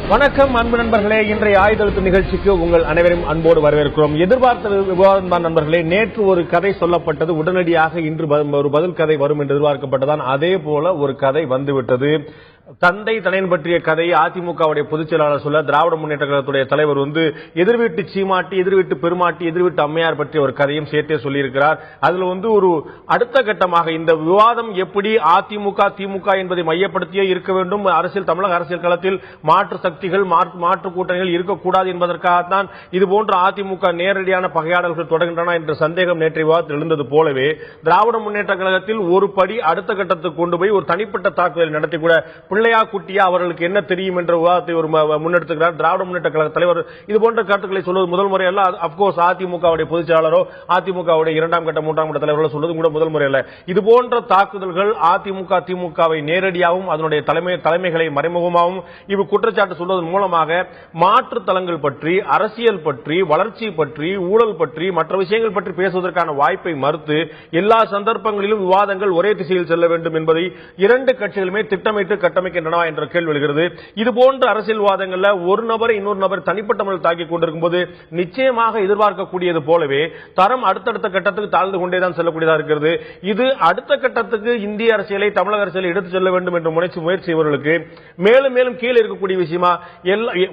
வணக்கம் அன்பு நண்பர்களே, இன்றைய ஆயுதெழுத்து நிகழ்ச்சிக்கு உங்கள் அனைவரும் அன்போடு வரவேற்கிறோம். எதிர்பார்த்த விவாதம் தான் நண்பர்களே. நேற்று ஒரு கதை சொல்லப்பட்டது, உடனடியாக இன்று ஒரு பதில் கதை வரும் என்று எதிர்பார்க்கப்பட்டதான். அதே போல ஒரு கதை வந்துவிட்டது. தந்தை தனையன் பற்றிய கதை அதிமுகவுடைய பொதுச் செயலாளர் சொல்ல, திராவிட முன்னேற்ற கழகத்துடைய தலைவர் எதிர்வீட்டு சீமாட்டி, எதிர்வீட்டு பெருமாட்டி, எதிர்வீட்டு அம்மையார் பற்றிய ஒரு கதையும் சேர்த்தே சொல்லியிருக்கிறார். அதுல ஒரு அடுத்த கட்டமாக இந்த விவாதம் எப்படி அதிமுக திமுக என்பதை மையப்படுத்தியே இருக்க வேண்டும், தமிழக அரசியல் களத்தில் மாற்று சக்திகள் மாற்று கூட்டணிகள் இருக்கக்கூடாது என்பதற்காகத்தான் இதுபோன்ற அதிமுக நேரடியான பகையாடல்கள் தொடர்கின்றன என்ற சந்தேகம் நேற்றைய விவாதத்தில் எழுந்தது போலவே, திராவிட முன்னேற்ற கழகத்தில் ஒரு படி அடுத்த கட்டத்துக்கு கொண்டு போய் ஒரு தனிப்பட்ட தாக்குதல் நடத்தி கூட பிள்ளையா குட்டியா அவர்களுக்கு என்ன தெரியும் என்ற விவாதத்தை ஒரு முன்னெடுத்துக்கிறார் திராவிட முன்னேற்ற கழக தலைவர். இது போன்ற கருத்துக்களை சொல்வது முதல் முறை அல்ல. அப்கோர்ஸ் அதிமுகவுடைய பொதுச் செயலாளரோ அதிமுகவுடைய இரண்டாம் கட்ட மூன்றாம் கட்ட தலைவர்களோ சொல்வது கூட முதல் முறை அல்ல. இது போன்ற தாக்குதல்கள் அதிமுக திமுகவை நேரடியாகவும் அதனுடைய தலைமைகளை மறைமுகமாகவும் இவ் குற்றச்சாட்டு சொல்வதன் மூலமாக மாற்று தளங்கள் பற்றி, அரசியல் பற்றி, வளர்ச்சி பற்றி, ஊழல் பற்றி, மற்ற விஷயங்கள் பற்றி பேசுவதற்கான வாய்ப்பை மறுத்து எல்லா சந்தர்ப்பங்களிலும் விவாதங்கள் ஒரே திசையில் செல்ல வேண்டும் என்பதை இரண்டு கட்சிகளுமே திட்டமிட்டு கட்டமைக்கின்றன என்ற கேள்வி எழுகிறது. இதுபோன்ற அரசியல்வாதங்கள்ல ஒரு நபரை இன்னொரு நபர் தனிப்பட்ட முறையில் தாக்கிக் கொண்டிருக்கும் போது நிச்சயமாக எதிர்பார்க்கக்கூடியது போலவே தரம் அடுத்தடுத்த கட்டத்துக்கு தாழ்ந்து கொண்டேதான் செல்லக்கூடியதாக இருக்கிறது. இது அடுத்த கட்டத்துக்கு இந்திய அரசியலை, தமிழக அரசியலை எடுத்துச் செல்ல வேண்டும் என்ற முயற்சி செய்வர்களுக்கு மேலும் மேலும் கீழே இருக்கக்கூடிய விஷயமா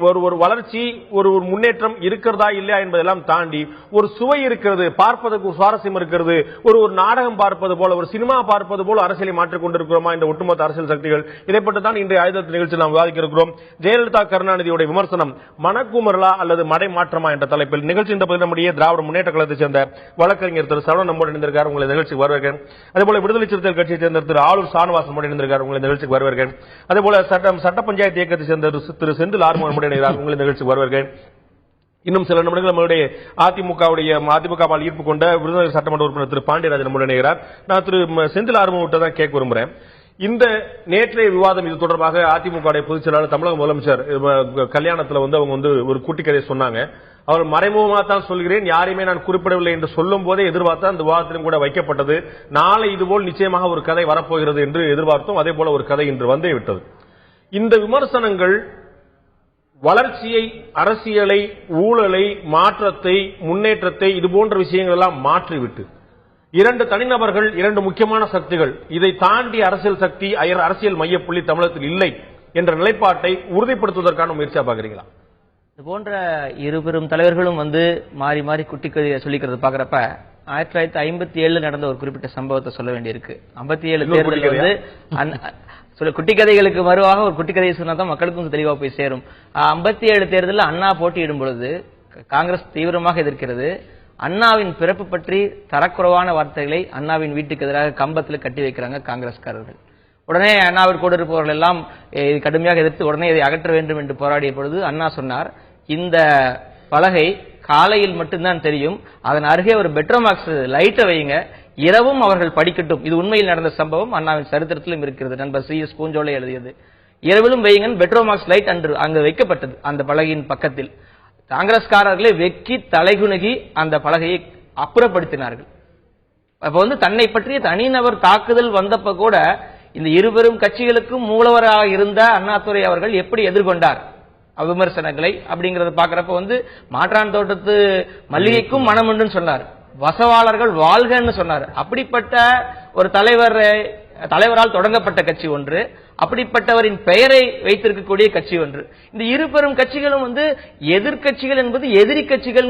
ஒரு வளர்ச்சி, ஒரு முன்னேற்றம் இருக்கிறதா இல்லையா என்பதெல்லாம் தாண்டி ஒரு சுவை இருக்கிறது, பார்ப்பதற்கு சுவாரஸ்யம் இருக்கிறது, ஒரு நாடகம் பார்ப்பது போல, ஒரு சினிமா பார்ப்பது போல அரசியலை மாற்றிக் கொண்டிருக்கிறோமா இந்த ஒட்டுமொத்த அரசியல் சக்திகள். இதைப்பற்றி தான் இன்றைய ஆயுதத்து நிகழ்ச்சியில் நாம் விவாதிக்க இருக்கிறோம். ஜெயலலிதா கருணாநிதியுடைய விமர்சனம் மனக்குமரலா அல்லது மடை மாற்றமா என்ற தலைப்பில் நிகழ்ச்சி இந்த பகுதி நம்முடைய திராவிட முன்னேற்ற கழகத்தை சேர்ந்த வழக்கறிஞர் திரு சரவணன் நம்மோடு இணைந்திருக்கார். உங்களை நிகழ்ச்சிக்கு வரவேற்கிறேன். அதேபோல விடுதலை சிறுத்தைகள் கட்சியை சேர்ந்த திரு ஆளூர் சானவாசன் நம்மோடு இணைந்திருக்கார். உங்களை நிகழ்ச்சிக்கு வரவேற்கிறேன். அதேபோல சட்ட பஞ்சாயத்து இயக்கத்தை சேர்ந்த திரு செந்தில் ஆர்மன் நம்மோடு இணைகிறார். உங்களை நிகழ்ச்சிக்கு வரவேற்கிறேன். இன்னும் சில நிமிடங்கள் நம்மளுடைய அதிமுக ஈர்ப்பு கொண்ட விருதுநகர் சட்டமன்ற உறுப்பினர் திரு பாண்டியராஜன் நம்மோடு இணைகிறார். நான் திரு செந்தில் ஆர்மன் விட்டு தான் கேட்க விரும்புகிறேன். இந்த நேற்றைய விவாதம் இது தொடர்பாக அதிமுக பொதுச் செயலாளர் தமிழக முதலமைச்சர் கல்யாணத்தில் அவங்க ஒரு கூட்டி கதையை சொன்னாங்க. அவர் மறைமுகமாக தான் சொல்கிறேன், யாரையுமே நான் குறிப்பிடவில்லை என்று சொல்லும் போதே எதிர்பார்த்து அந்த விவாதத்திலும் கூட வைக்கப்பட்டது. நாளை இதுபோல் நிச்சயமாக ஒரு கதை வரப்போகிறது என்று எதிர்பார்த்தோம். அதே போல ஒரு கதை இன்று வந்தே விட்டது. இந்த விமர்சனங்கள் வளர்ச்சியை, அரசியலை, ஊழலை, மாற்றத்தை, முன்னேற்றத்தை, இது போன்ற விஷயங்கள் எல்லாம் மாற்றிவிட்டு இரண்டு தனிநபர்கள், இரண்டு முக்கியமான சக்திகள், இதை தாண்டி அரசியல் சக்தி, அரசியல் மையப்புள்ளி தமிழகத்தில் இல்லை என்ற நிலைப்பாட்டை உறுதிப்படுத்துவதற்கான முயற்சியா பாக்குறீங்களா? இது போன்ற இருபெரும் தலைவர்களும் மாறி மாறி குட்டிக்கதையை சொல்லிக்கிறது பாக்குறப்ப 1957 நடந்த ஒரு குறிப்பிட்ட சம்பவத்தை சொல்ல வேண்டியிருக்கு. 57 தேர்தல் குட்டி கதைகளுக்கு மறுவாக ஒரு குட்டி கதையை சொன்னா தான் மக்களுக்கும் தெளிவா போய் சேரும். 57 தேர்தலில் அண்ணா போட்டியிடும் பொழுது காங்கிரஸ் தீவிரமாக எதிர்க்கிறது. அண்ணாவின் பிறப்பு பற்றி தரக்குறைவான வார்த்தைகளை அண்ணாவின் வீட்டுக்கு எதிராக கம்பத்தில் கட்டி வைக்கிறாங்க காங்கிரஸ்காரர்கள். உடனே அண்ணாவிற்கு இருப்பவர்கள் எல்லாம் கடுமையாக எதிர்த்து உடனே இதை அகற்ற வேண்டும் என்று போராடிய பொழுது அண்ணா சொன்னார், இந்த பலகை காலையில் மட்டும்தான் தெரியும், அதன் அருகே ஒரு பெட்ரோமாக்ஸ் லைட்டை வையுங்க, இரவும் அவர்கள் படிக்கட்டும். இது உண்மையில் நடந்த சம்பவம், அண்ணாவின் சரித்திரத்திலும் இருக்கிறது. நண்பர் CS பூஞ்சோலை எழுதியது. இரவிலும் வையுங்க பெட்ரோமாக்ஸ் லைட் அன்று அங்கு வைக்கப்பட்டது அந்த பலகையின் பக்கத்தில். காங்கிரஸ்காரர்களை வெக்கி தலைகுணுகி அந்த பலகையை அப்புறப்படுத்தினார்கள். அப்ப தன்னை பற்றிய தனிநபர் தாக்குதல் வந்தப்ப கூட இந்த இருபெரும் கட்சிகளுக்கும் மூலவராக இருந்த அண்ணாதுரை அவர்கள் எப்படி எதிர்கொண்டார் விமர்சனங்களை அப்படிங்கறத பாக்குறப்ப மாற்றான் தோட்டத்து மல்லிகைக்கும் மனம் உண்டுன்னு சொன்னார், வசவாளர்கள் வாழ்கன்னு சொன்னார். அப்படிப்பட்ட ஒரு தலைவரால் தொடங்கப்பட்ட கட்சி ஒன்று, அப்படிப்பட்டவரின் பெயரை வைத்திருக்கக்கூடிய கட்சி ஒன்று. இந்த இருபெரும் கட்சிகளும் எதிர்கட்சிகள் என்பது எதிரி கட்சிகள்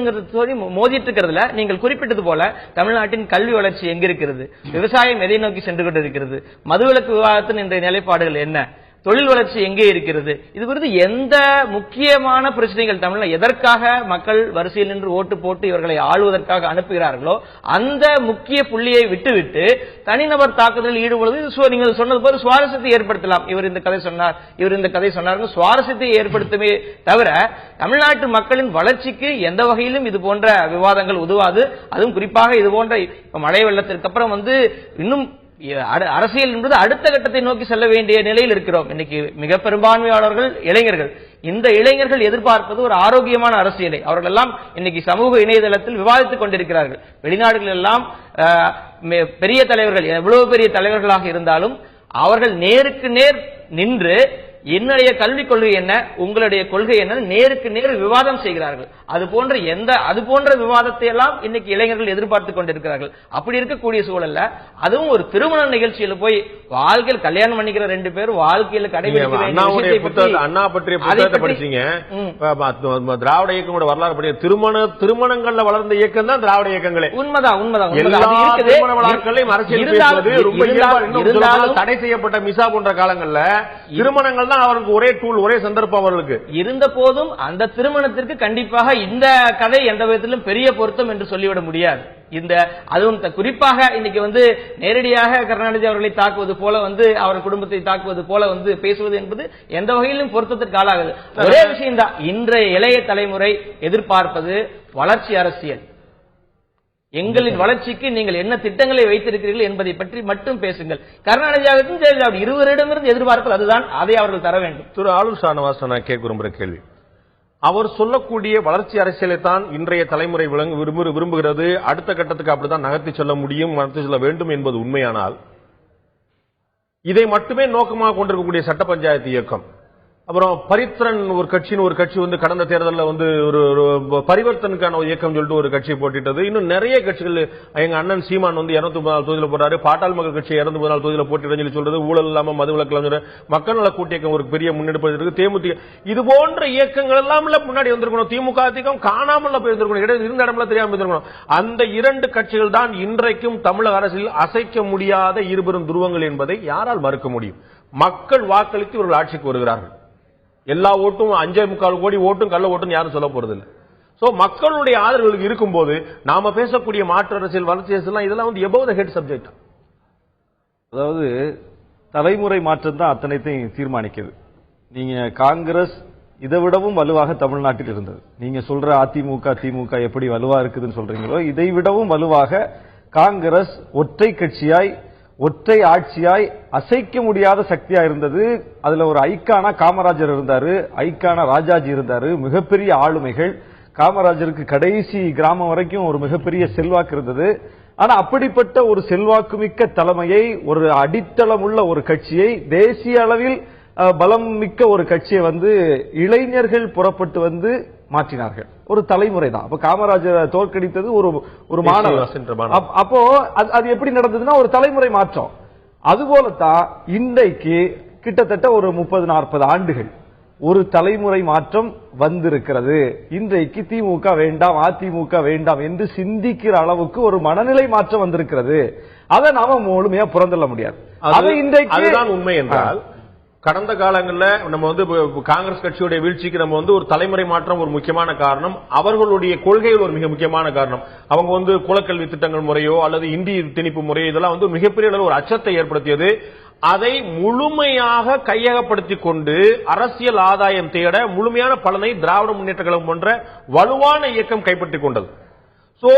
மோதிட்டு இருக்கிறதுல நீங்கள் குறிப்பிட்டது போல தமிழ்நாட்டின் கல்வி வளர்ச்சி எங்க இருக்கிறது, விவசாயம் எதை நோக்கி சென்று கொண்டிருக்கிறது, மதுவிலக்கு விவாதத்தின் இன்றைய நிலைப்பாடுகள் என்ன, தொழில் வளர்ச்சி எங்கே இருக்கிறது, இது குறித்து எந்த முக்கியமான பிரச்சனைகள் தமிழ்ல எதற்காக மக்கள் வரிசையில் நின்று ஓட்டு போட்டு இவர்களை ஆளுவதற்காக அனுப்புகிறார்களோ அந்த முக்கிய புள்ளியை விட்டுவிட்டு தனிநபர் தாக்குதலில் ஈடுபடுவது நீங்கள் சொன்னது போல சுவாரஸ்யத்தை ஏற்படுத்தலாம். இவர் இந்த கதை சொன்னார், இவர் இந்த கதை சொன்னார், சுவாரஸ்யத்தை ஏற்படுத்துமே தவிர தமிழ்நாட்டு மக்களின் வளர்ச்சிக்கு எந்த வகையிலும் இது போன்ற விவாதங்கள் உதவாது. அதுவும் குறிப்பாக இது போன்ற மழை வெள்ளத்திற்கு அப்புறம் இன்னும் அரசியல் என்பது அடுத்த கட்டத்தை நோக்கி செல்ல வேண்டிய நிலையில் இருக்கிறோம். இன்னைக்கு மிக பெரும்பான்மையாளர்கள் இளைஞர்கள். இந்த இளைஞர்கள் எதிர்பார்ப்பது ஒரு ஆரோக்கியமான அரசியலை. அவர்கள் எல்லாம் இன்னைக்கு சமூக இணையதளத்தில் விவாதித்துக் கொண்டிருக்கிறார்கள். வெளிநாடுகள் எல்லாம் பெரிய தலைவர்கள், எவ்வளவு பெரிய தலைவர்களாக இருந்தாலும் அவர்கள் நேருக்கு நேர் நின்று என்னுடைய கல்விக் கொள்கை என்ன, உங்களுடைய கொள்கை என்ன, நேருக்கு நேர் விவாதம் செய்கிறார்கள். அது போன்ற விவாதத்தை எல்லாம் இன்னைக்கு இளைஞர்கள் எதிர்பார்த்து கொண்டிருக்கிறார்கள். அப்படி இருக்கக்கூடிய சூழல்ல அதுவும் ஒரு திருமண நிகழ்ச்சியில போய் வாழ்க்கையில் கல்யாணம் பண்ணிக்கிற 2 பேர் வாழ்க்கையில கடைபிடிக்கிற அண்ணா பற்றிய புத்தகத்தை படிச்சீங்க. திராவிட இயக்கம் வரலாறு பற்றிய திருமணங்கள்ல வளர்ந்த இயக்கம் தான் திராவிட இயக்கங்களே. உண்மைதான். தடை செய்யப்பட்ட மிசா போன்ற காலங்கள்ல திருமணங்கள் தான் அவருக்கு ஒரே டூல், ஒரே சந்தர்ப்பம் அவர்களுக்கு இருந்த போதும் அந்த திருமணத்திற்கு கண்டிப்பாக இந்த கதை எந்த விதத்திலும் பெரிய பொருத்தம் என்று சொல்லிவிட முடியாது. அதுவும் குறிப்பாக இன்னைக்கு நேரடியாக கருணாநிதி அவர்களை தாக்குவது போல அவர் குடும்பத்தை தாக்குவது போல பேசுவது என்பது எந்த வகையிலும் பொருத்தத்திற்கு ஆளாகுது. ஒரே விஷயம் தான், இன்றைய இளைய தலைமுறை எதிர்பார்ப்பது வளர்ச்சி அரசியல். எங்களின் வளர்ச்சிக்கு நீங்கள் என்ன திட்டங்களை வைத்திருக்கிறீர்கள் என்பதை பற்றி மட்டும் பேசுங்கள். கருணாநிதியாகவும் ஜெயலலிதா இருவரிடமிருந்து எதிர்பார்ப்பது அதுதான், அதை அவர்கள் தர வேண்டும். திரு ஆளுநர் ஷானவாஸ், நான் கேட்க விரும்புகிற கேள்வி, அவர் சொல்லக்கூடிய வளர்ச்சி அரசியலை தான் இன்றைய தலைமுறை விரும்புகிறது, அடுத்த கட்டத்துக்கு அப்படித்தான் நகர்த்தி செல்ல முடியும், நகர்த்தி செல்ல வேண்டும் என்பது உண்மையானால், இதை மட்டுமே நோக்கமாக கொண்டிருக்கக்கூடிய சட்ட பஞ்சாயத்து இயக்கம், அப்புறம் பரித்ரன் ஒரு கட்சி கடந்த தேர்தலில் ஒரு பரிவர்த்தனுக்கான ஒரு இயக்கம் சொல்லிட்டு ஒரு கட்சி போட்டிட்டது. இன்னும் நிறைய கட்சிகள், எங்க அண்ணன் சீமான் 234 தொகுதியில் போறாரு, பாட்டாள் மக்கள் கட்சி 234 தொகுதியில் போட்டிட்டு சொல்றது, ஊழல் இல்லாம மதுவிலக்கு மக்கள் நல கூட்டு இயக்கம் ஒரு பெரிய முன்னெடுப்பு இருக்கு, தேமுதிக, இது போன்ற இயக்கங்கள் எல்லாம் முன்னாடி வந்திருக்கணும். திமுக அதிகம் காணாமல் போயிருந்திருக்கணும், இருந்த இடம்ல தெரியாம இருந்திருக்கணும். அந்த 2 கட்சிகள் தான் இன்றைக்கும் தமிழக அரசியல் அசைக்க முடியாத இருபெரும் துருவங்கள் என்பதை யாரால் மறுக்க முடியும்? மக்கள் வாக்களித்து இவர்கள் ஆட்சிக்கு வருகிறார்கள். எல்லா ஓட்டும் 5.25 கோடி ஓட்டும் கள்ள ஓட்டும் யாரும் சொல்ல போறது இல்லை. சோ மக்களுடைய ஆதரவு இருக்கும்போது நாம பேசக்கூடிய மாற்று அரசியல், வளர்ச்சி அரசியல் இதெல்லாம் எபோவ் தி ஹெட் சப்ஜெக்ட். அதாவது தலைமுறை மாற்றம் தான் அத்தனைத்தையும் தீர்மானிக்குது. நீங்க காங்கிரஸ் இதை விடவும் வலுவாக தமிழ்நாட்டில் இருந்தது. நீங்க சொல்ற அதிமுக திமுக எப்படி வலுவா இருக்குதுன்னு சொல்றீங்களோ, இதை விடவும் வலுவாக காங்கிரஸ் ஒற்றை கட்சியாய் ஒற்றை ஆட்சியாய் அசைக்க முடியாத சக்தியா இருந்தது. அதுல ஒரு ஐக்கானா காமராஜர் இருந்தாரு, ஐக்கானா ராஜாஜி இருந்தாரு, மிகப்பெரிய ஆளுமைகள். காமராஜருக்கு கடைசி கிராமம் வரைக்கும் ஒரு மிகப்பெரிய செல்வாக்கு இருந்தது. ஆனா அப்படிப்பட்ட ஒரு செல்வாக்குமிக்க தலைமையை, ஒரு அடித்தளம் உள்ள ஒரு கட்சியை, தேசிய அளவில் பலம் மிக்க ஒரு கட்சியை இளைஞர்கள் புறப்பட்டு மாற்றினார்கள். ஒரு தலைமுறை தான். அப்ப காமராஜரை தோற்கடித்தது ஒரு மாணவர். அப்போ அது எப்படி நடந்ததுன்னா ஒரு தலைமுறை மாற்றம். அதுபோலத்தான் இன்றைக்கு கிட்டத்தட்ட ஒரு 30-40 ஆண்டுகள் ஒரு தலைமுறை மாற்றம் வந்திருக்கிறது. இன்றைக்கு திமுக வேண்டாம், அதிமுக வேண்டாம் என்று சிந்திக்கிற அளவுக்கு ஒரு மனநிலை மாற்றம் வந்திருக்கிறது. அதை நாம முழுமையா புறந்தள்ள முடியாது. அதுதான் உண்மை என்றால், கடந்த காலங்களில் நம்ம காங்கிரஸ் கட்சியுடைய வீழ்ச்சிக்கு நம்ம ஒரு தலைமுறை மாற்றம் ஒரு முக்கியமான காரணம், அவர்களுடைய கொள்கைகள் ஒரு மிக முக்கியமான காரணம். அவங்க குலக்கல்வி திட்டங்கள் முறையோ அல்லது இந்தி திணிப்பு முறையோ இதெல்லாம் மிகப்பெரிய அளவில் ஒரு அச்சத்தை ஏற்படுத்தியது. அதை முழுமையாக கையகப்படுத்திக் கொண்டு அரசியல் ஆதாயம் தேட முழுமையான பலனை திராவிட முன்னேற்ற கழகம் போன்ற வலுவான இயக்கம் கைப்பற்றிக் கொண்டது. சோ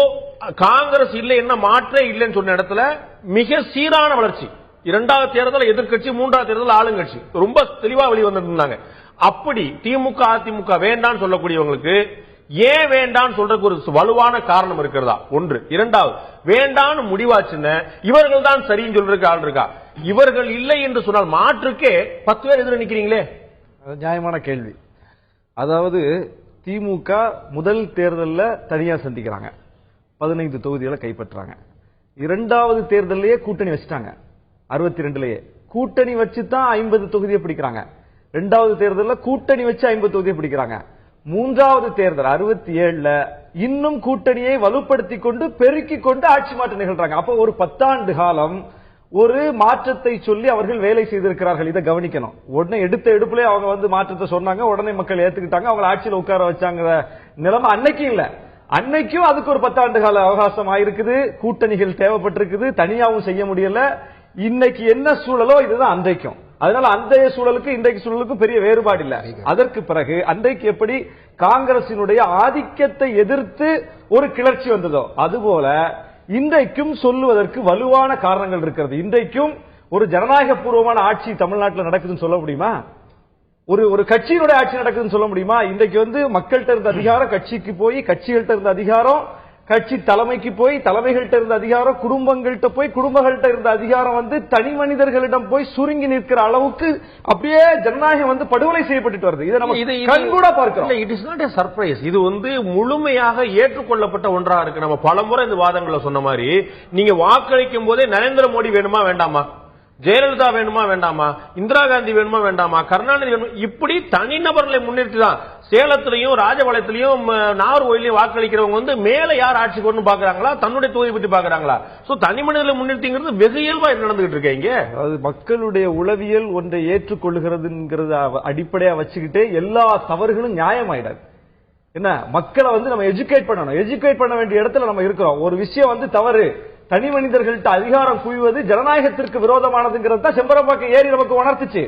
காங்கிரஸ் இல்லை, என்ன மாற்றே இல்லைன்னு சொன்ன இடத்துல மிக சீரான வளர்ச்சி. 2வது தேர்தல் எதிர்கட்சி, 3வது தேர்தல் ஆளுங்கட்சி ரொம்ப தெளிவா வெளிவந்திருந்தாங்க. அப்படி திமுக அதிமுக வேண்டான்னு சொல்லக்கூடியவங்களுக்கு ஏன் வேண்டான்னு சொல்றதுக்கு ஒரு வலுவான காரணம் இருக்கிறதா? ஒன்று. 2வது, வேண்டான்னு முடிவாச்சுன்னு இவர்கள் தான் சரின்னு சொல்றதுக்கு ஆள் இருக்கா? இவர்கள் இல்லை என்று சொன்னால் மாற்றுக்கே 10 பேர் எதிர நிக்கிறீங்களே. நியாயமான கேள்வி. அதாவது திமுக முதல் தேர்தலில் தனியா சந்திக்கிறாங்க, 15 தொகுதிகளை கைப்பற்றாங்க. 2வது தேர்தலையே கூட்டணி வச்சுட்டாங்க, 62லயே கூட்டணி வச்சுதான் 50 தொகுதியை பிடிக்கிறாங்க. 2வது தேர்தலில் கூட்டணி வச்சு 50 தொகுதியை பிடிக்கிறாங்க. 3வது தேர்தல் 67ல இன்னும் கூட்டணியை வலுப்படுத்திக் கொண்டு பெருக்கிக் கொண்டு ஆட்சி மாற்றம் நிகழ்றாங்க. அப்போ ஒரு 10 ஆண்டு காலம் ஒரு மாற்றத்தை சொல்லி அவர்கள் வேலை செய்திருக்கிறார்கள். இதை கவனிக்கணும். உடனே எடுத்த எடுப்புல அவங்க மாற்றத்தை சொன்னாங்க, உடனே மக்கள் ஏத்துக்கிட்டாங்க, அவங்க ஆட்சியில் உட்கார வச்சாங்க நிலைமை அன்னைக்கு இல்ல. அன்னைக்கும் அதுக்கு ஒரு 10 ஆண்டு கால அவகாசம் ஆயிருக்குது, கூட்டணிகள் தேவைப்பட்டிருக்குது, தனியாவும் செய்ய முடியல. இன்னைக்கு என்ன சூழலோ இதுதான் அன்றைக்கும். அதனால அன்றைய சூழலுக்கு இன்றைக்கு சூழலுக்கு பெரிய வேறுபாடு இல்ல. அதற்கு பிறகு அன்றைக்கு எப்படி காங்கிரசினுடைய ஆதிக்கத்தை எதிர்த்து ஒரு கிளர்ச்சி வந்ததோ அதுபோல இன்றைக்கும் சொல்லுவதற்கு வலுவான காரணங்கள் இருக்கிறது. இன்றைக்கும் ஒரு ஜனநாயக பூர்வமான ஆட்சி தமிழ்நாட்டில் நடக்குதுன்னு சொல்ல முடியுமா? ஒரு கட்சியினுடைய ஆட்சி நடக்குதுன்னு சொல்ல முடியுமா? இன்றைக்கு மக்கள்கிட்ட இருந்த அதிகாரம் கட்சிக்கு போய், கட்சிகள்கிட்ட இருந்த அதிகாரம் கட்சி தலைமைக்கு போய் தலைமைகள்கிட்ட இருந்த அதிகாரம் குடும்பங்கள்கிட்ட போய் குடும்பங்கள்கிட்ட இருந்த அதிகாரம் வந்து தனி மனிதர்களிடம் போய் சுருங்கி நிற்கிற அளவுக்கு அப்படியே ஜனநாயகம் வந்து படுகொலை செய்யப்பட்டு வருது. இதை நம்ம கண்கூட பார்க்கிறோம். It is not a surprise. இது வந்து முழுமையாக ஏற்றுக்கொள்ளப்பட்ட ஒன்றா இருக்கு. நம்ம பலமுறை இந்த வாதங்களை சொன்ன மாதிரி, நீங்க வாக்களிக்கும் போதே நரேந்திர மோடி வேணுமா வேண்டாமா, ஜெயலலிதா வேணுமா வேண்டாமா, இந்திரா காந்தி வேணுமா வேண்டாமா, கருணாநிதி வேணுமா, இப்படி தனிநபர்களை முன்னிறுத்தி தான் சேலத்திலையும் ராஜபாளையத்திலையும் நாகர்கோயிலையும் வாக்களிக்கிறவங்க வந்து மேல யார் ஆட்சி கொண்டு பாக்குறாங்களா, தன்னுடைய தொகுதி பத்தி பாக்குறாங்களா? சோ தனி மனிதர்களை முன்னிறுத்திங்கிறது வெகு இயல்பா நடந்துகிட்டு இருக்கீங்க. அது மக்களுடைய உளவியல் ஒன்றை ஏற்றுக்கொள்ளுகிறதுங்கிறத அடிப்படையா வச்சுக்கிட்டு எல்லா தவறுகளும் நியாயமாயிடாது. என்ன, மக்களை வந்து நம்ம எஜுகேட் பண்ணணும். எஜுகேட் பண்ண வேண்டிய இடத்துல நம்ம இருக்கிறோம். ஒரு விஷயம் வந்து தவறு, தனி மனிதர்கள்ட்ட அதிகாரம் குவிவது ஜனநாயகத்திற்கு விரோதமானதுங்கிறது தான் செம்பரம்பாக்கம் ஏறி நமக்கு உணர்த்துச்சு.